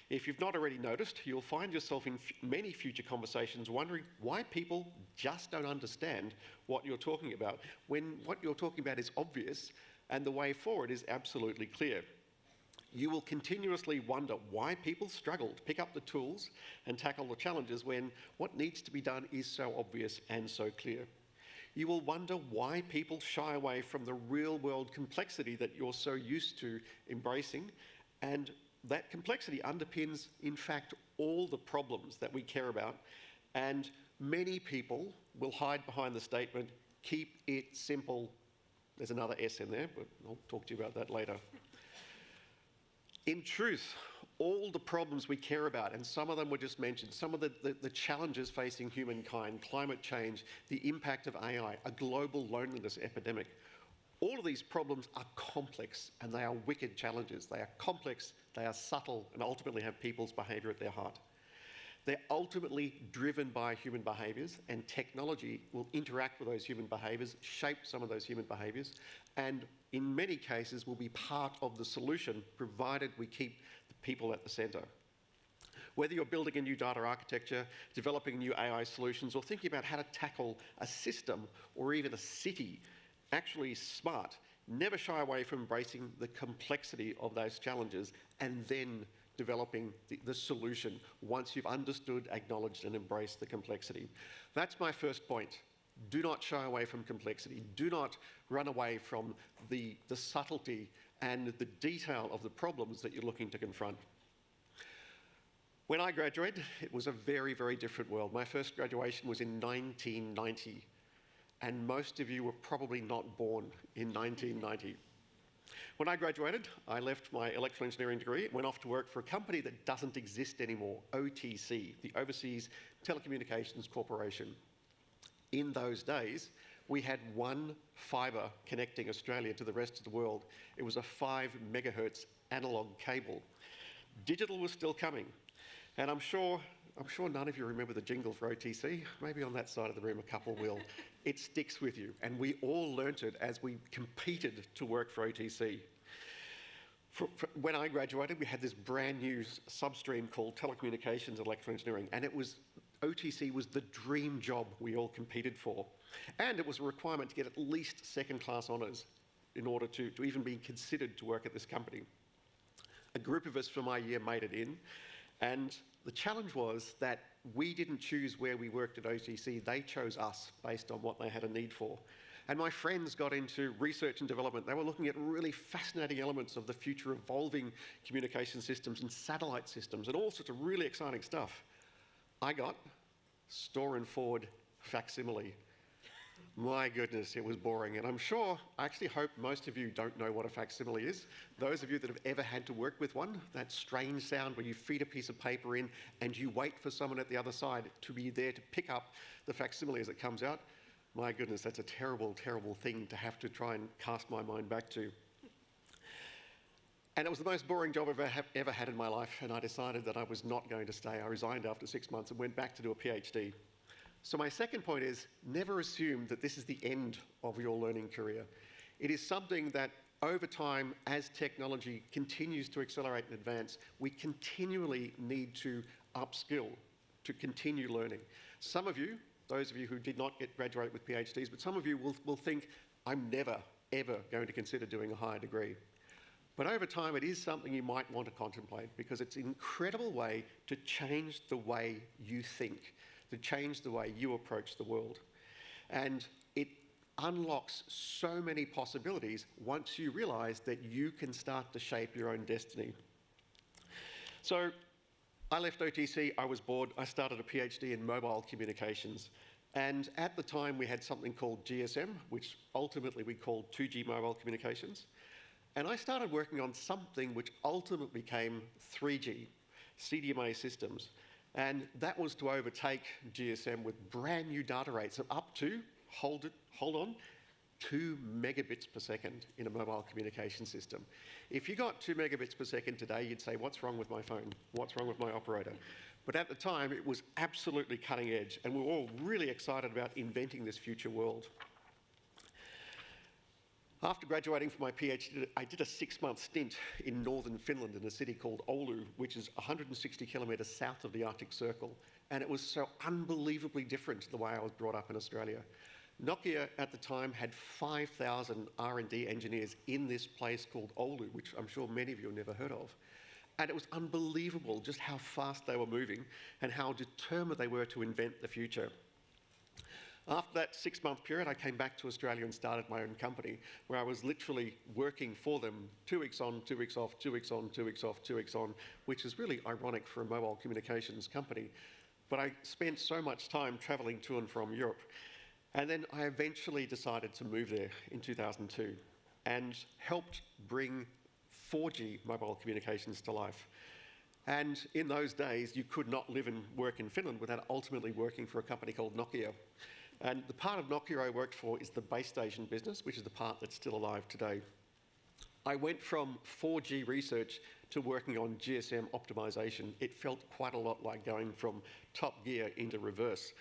If you've not already noticed, you'll find yourself in many future conversations wondering why people just don't understand what you're talking about, when what you're talking about is obvious and the way forward is absolutely clear. You will continuously wonder why people struggle to pick up the tools and tackle the challenges when what needs to be done is so obvious and so clear. You will wonder why people shy away from the real-world complexity that you're so used to embracing, and that complexity underpins, in fact, all the problems that we care about, and many people will hide behind the statement, keep it simple. There's another S in there, but I'll talk to you about that later. In truth, all the problems we care about, and some of them were just mentioned, some of the challenges facing humankind, climate change, the impact of AI, a global loneliness epidemic, all of these problems are complex and they are wicked challenges. They are complex, they are subtle, and ultimately have people's behaviour at their heart. They're ultimately driven by human behaviours, and technology will interact with those human behaviours, shape some of those human behaviours, and in many cases will be part of the solution, provided we keep the people at the centre. Whether you're building a new data architecture, developing new AI solutions, or thinking about how to tackle a system or even a city actually smart, never shy away from embracing the complexity of those challenges and then developing the solution once you've understood, acknowledged and embraced the complexity. That's my first point. Do not shy away from complexity. Do not run away from the subtlety and the detail of the problems that you're looking to confront. When I graduated, it was a very, very different world. My first graduation was in 1990, and most of you were probably not born in 1990. When I graduated, I left my electrical engineering degree, went off to work for a company that doesn't exist anymore, OTC, the Overseas Telecommunications Corporation. In those days, we had one fibre connecting Australia to the rest of the world. It was a 5 megahertz analogue cable. Digital was still coming, and I'm sure none of you remember the jingle for OTC. Maybe on that side of the room a couple will. It sticks with you, and we all learnt it as we competed to work for OTC. When I graduated, we had this brand new substream called Telecommunications and Electrical Engineering, and OTC was the dream job we all competed for. And it was a requirement to get at least second-class honours in order to even be considered to work at this company. A group of us from my year made it in, and the challenge was that we didn't choose where we worked at OTC, they chose us based on what they had a need for. And my friends got into research and development. They were looking at really fascinating elements of the future evolving communication systems and satellite systems and all sorts of really exciting stuff. I got store and forward facsimile. My goodness, it was boring. And I actually hope most of you don't know what a facsimile is. Those of you that have ever had to work with one, that strange sound where you feed a piece of paper in and you wait for someone at the other side to be there to pick up the facsimile as it comes out. My goodness, that's a terrible, terrible thing to have to try and cast my mind back to. And it was the most boring job I've ever had in my life, and I decided that I was not going to stay. I resigned after 6 months and went back to do a PhD. So my second point is, never assume that this is the end of your learning career. It is something that over time, as technology continues to accelerate and advance, we continually need to upskill, to continue learning. Some of you, those of you who did not graduate with PhDs, but some of you will think, I'm never, ever going to consider doing a higher degree. But over time, it is something you might want to contemplate because it's an incredible way to change the way you think, to change the way you approach the world. And it unlocks so many possibilities once you realise that you can start to shape your own destiny. So I left OTC, I was bored, I started a PhD in mobile communications. And at the time we had something called GSM, which ultimately we called 2G mobile communications. And I started working on something which ultimately became 3G, CDMA systems. And that was to overtake GSM with brand new data rates of up to, hold on, 2 megabits per second in a mobile communication system. If you got 2 megabits per second today, you'd say, what's wrong with my phone? What's wrong with my operator? But at the time, it was absolutely cutting edge, and we were all really excited about inventing this future world. After graduating from my PhD, I did a 6-month stint in northern Finland in a city called Oulu, which is 160 kilometres south of the Arctic Circle. And it was so unbelievably different to the way I was brought up in Australia. Nokia at the time had 5,000 R&D engineers in this place called Oulu, which I'm sure many of you have never heard of. And it was unbelievable just how fast they were moving and how determined they were to invent the future. After that 6-month period, I came back to Australia and started my own company, where I was literally working for them 2 weeks on, 2 weeks off, 2 weeks on, 2 weeks off, 2 weeks on, which is really ironic for a mobile communications company. But I spent so much time travelling to and from Europe. And then I eventually decided to move there in 2002 and helped bring 4G mobile communications to life. And in those days, you could not live and work in Finland without ultimately working for a company called Nokia. And the part of Nokia I worked for is the base station business, which is the part that's still alive today. I went from 4G research to working on GSM optimization. It felt quite a lot like going from top gear into reverse.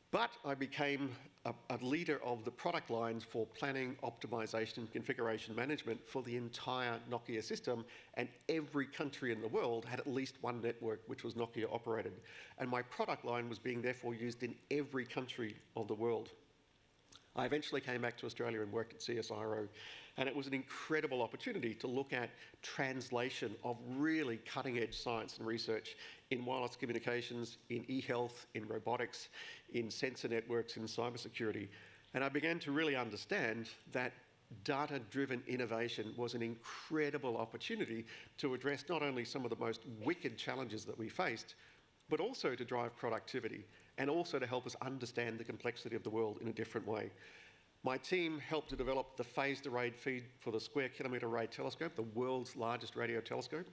But I became a leader of the product lines for planning, optimization, and configuration management for the entire Nokia system, and every country in the world had at least one network which was Nokia operated. And my product line was being therefore used in every country of the world. I eventually came back to Australia and worked at CSIRO, and it was an incredible opportunity to look at translation of really cutting-edge science and research in wireless communications, in e-health, in robotics, in sensor networks, in cybersecurity. And I began to really understand that data-driven innovation was an incredible opportunity to address not only some of the most wicked challenges that we faced, but also to drive productivity and also to help us understand the complexity of the world in a different way. My team helped to develop the phased array feed for the Square Kilometre Array Telescope, the world's largest radio telescope.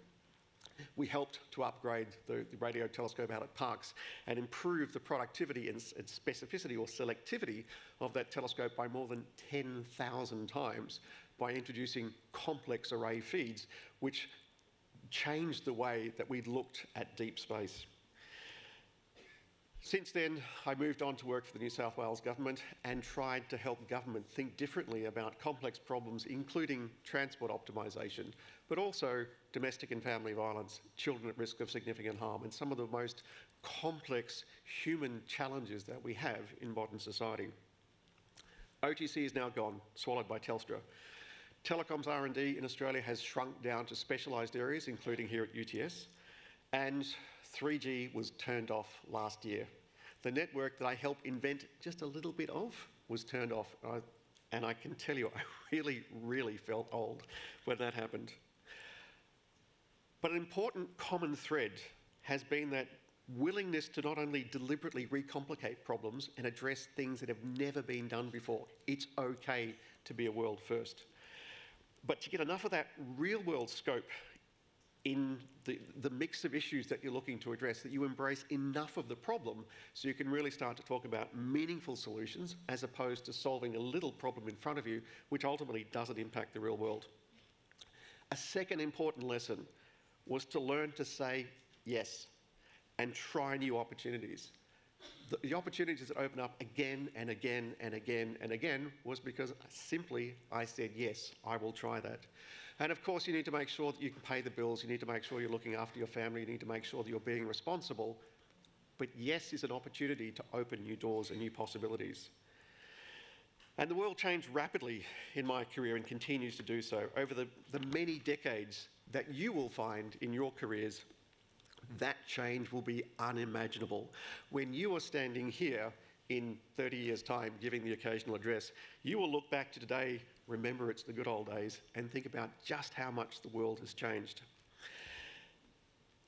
We helped to upgrade the radio telescope out at Parkes and improve the productivity and specificity or selectivity of that telescope by more than 10,000 times by introducing complex array feeds, which changed the way that we looked at deep space. Since then, I moved on to work for the New South Wales government and tried to help government think differently about complex problems, including transport optimisation, but also domestic and family violence, children at risk of significant harm, and some of the most complex human challenges that we have in modern society. OTC is now gone, swallowed by Telstra. Telecoms R&D in Australia has shrunk down to specialised areas, including here at UTS, and 3G was turned off last year. The network that I helped invent just a little bit of was turned off, and I can tell you, I really felt old when that happened. But an important common thread has been that willingness to not only deliberately recomplicate problems and address things that have never been done before. It's okay to be a world first. But to get enough of that real-world scope in the mix of issues that you're looking to address, that you embrace enough of the problem so you can really start to talk about meaningful solutions as opposed to solving a little problem in front of you, which ultimately doesn't impact the real world. A second important lesson was to learn to say yes and try new opportunities. The opportunities that open up again and again and again and again was because simply I said, yes, I will try that. And of course, you need to make sure that you can pay the bills, you need to make sure you're looking after your family, you need to make sure that you're being responsible. But yes is an opportunity to open new doors and new possibilities. And the world changed rapidly in my career and continues to do so. Over the many decades that you will find in your careers, that change will be unimaginable. When you are standing here in 30 years' time giving the occasional address, you will look back to today, remember it's the good old days, and think about just how much the world has changed.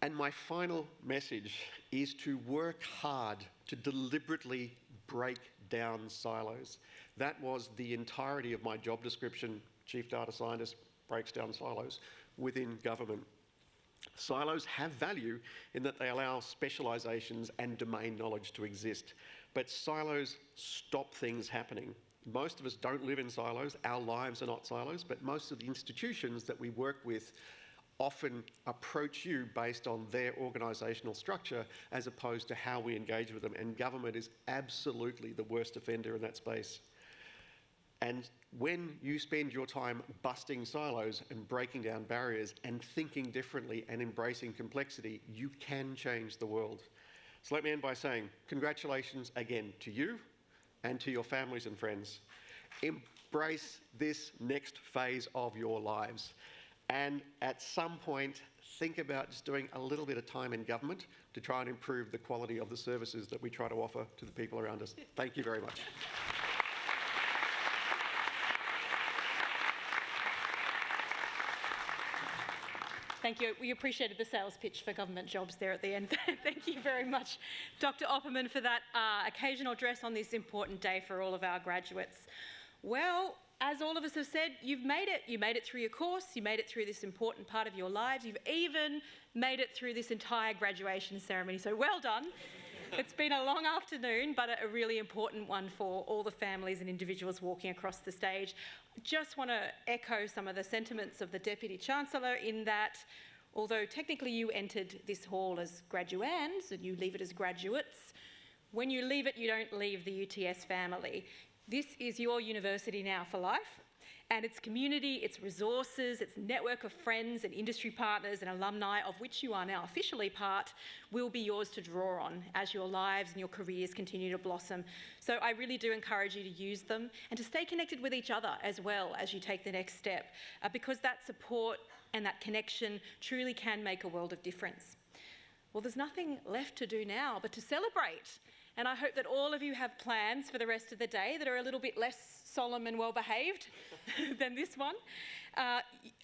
And my final message is to work hard to deliberately break down silos. That was the entirety of my job description. Chief Data Scientist breaks down silos within government. Silos have value in that they allow specialisations and domain knowledge to exist, but silos stop things happening. Most of us don't live in silos, our lives are not silos, but most of the institutions that we work with often approach you based on their organisational structure as opposed to how we engage with them, and government is absolutely the worst offender in that space. And when you spend your time busting silos and breaking down barriers and thinking differently and embracing complexity, you can change the world. So let me end by saying congratulations again to you and to your families and friends. Embrace this next phase of your lives. And at some point, think about just doing a little bit of time in government to try and improve the quality of the services that we try to offer to the people around us. Thank you very much. Thank you. We appreciated the sales pitch for government jobs there at the end. Thank you very much, Dr. Opperman, for that occasional address on this important day for all of our graduates. Well, as all of us have said, you've made it. You made it through your course. You made it through this important part of your lives. You've even made it through this entire graduation ceremony. So well done. It's been a long afternoon, but a really important one for all the families and individuals walking across the stage. Just want to echo some of the sentiments of the Deputy Chancellor in that, although technically you entered this hall as graduands and you leave it as graduates, when you leave it, you don't leave the UTS family. This is your university now for life, and its community, its resources, its network of friends and industry partners and alumni, of which you are now officially part, will be yours to draw on as your lives and your careers continue to blossom. So I really do encourage you to use them and to stay connected with each other as well as you take the next step, because that support and that connection truly can make a world of difference. Well, there's nothing left to do now but to celebrate. And I hope that all of you have plans for the rest of the day that are a little bit less solemn and well-behaved than this one.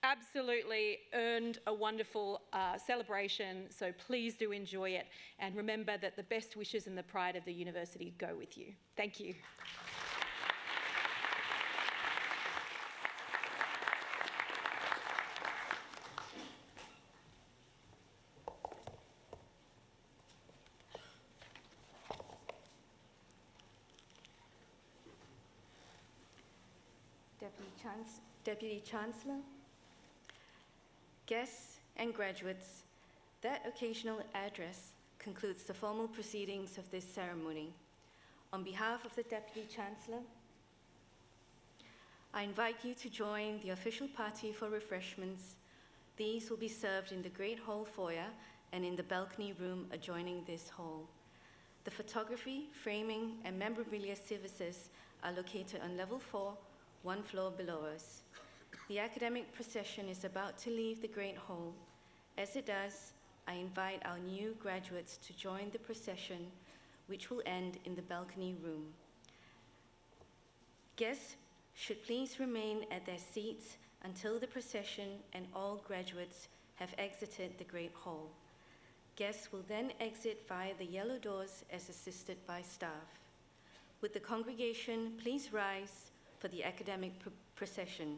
Absolutely earned a wonderful celebration, so please do enjoy it. And remember that the best wishes and the pride of the university go with you. Thank you. Deputy Chancellor, guests and graduates, that occasional address concludes the formal proceedings of this ceremony. On behalf of the Deputy Chancellor, I invite you to join the official party for refreshments. These will be served in the Great Hall foyer and in the balcony room adjoining this hall. The photography, framing, and memorabilia services are located on level 4, one floor below us. The academic procession is about to leave the Great Hall. As it does, I invite our new graduates to join the procession, which will end in the balcony room. Guests should please remain at their seats until the procession and all graduates have exited the Great Hall. Guests will then exit via the yellow doors as assisted by staff. Would the congregation please rise for the academic procession?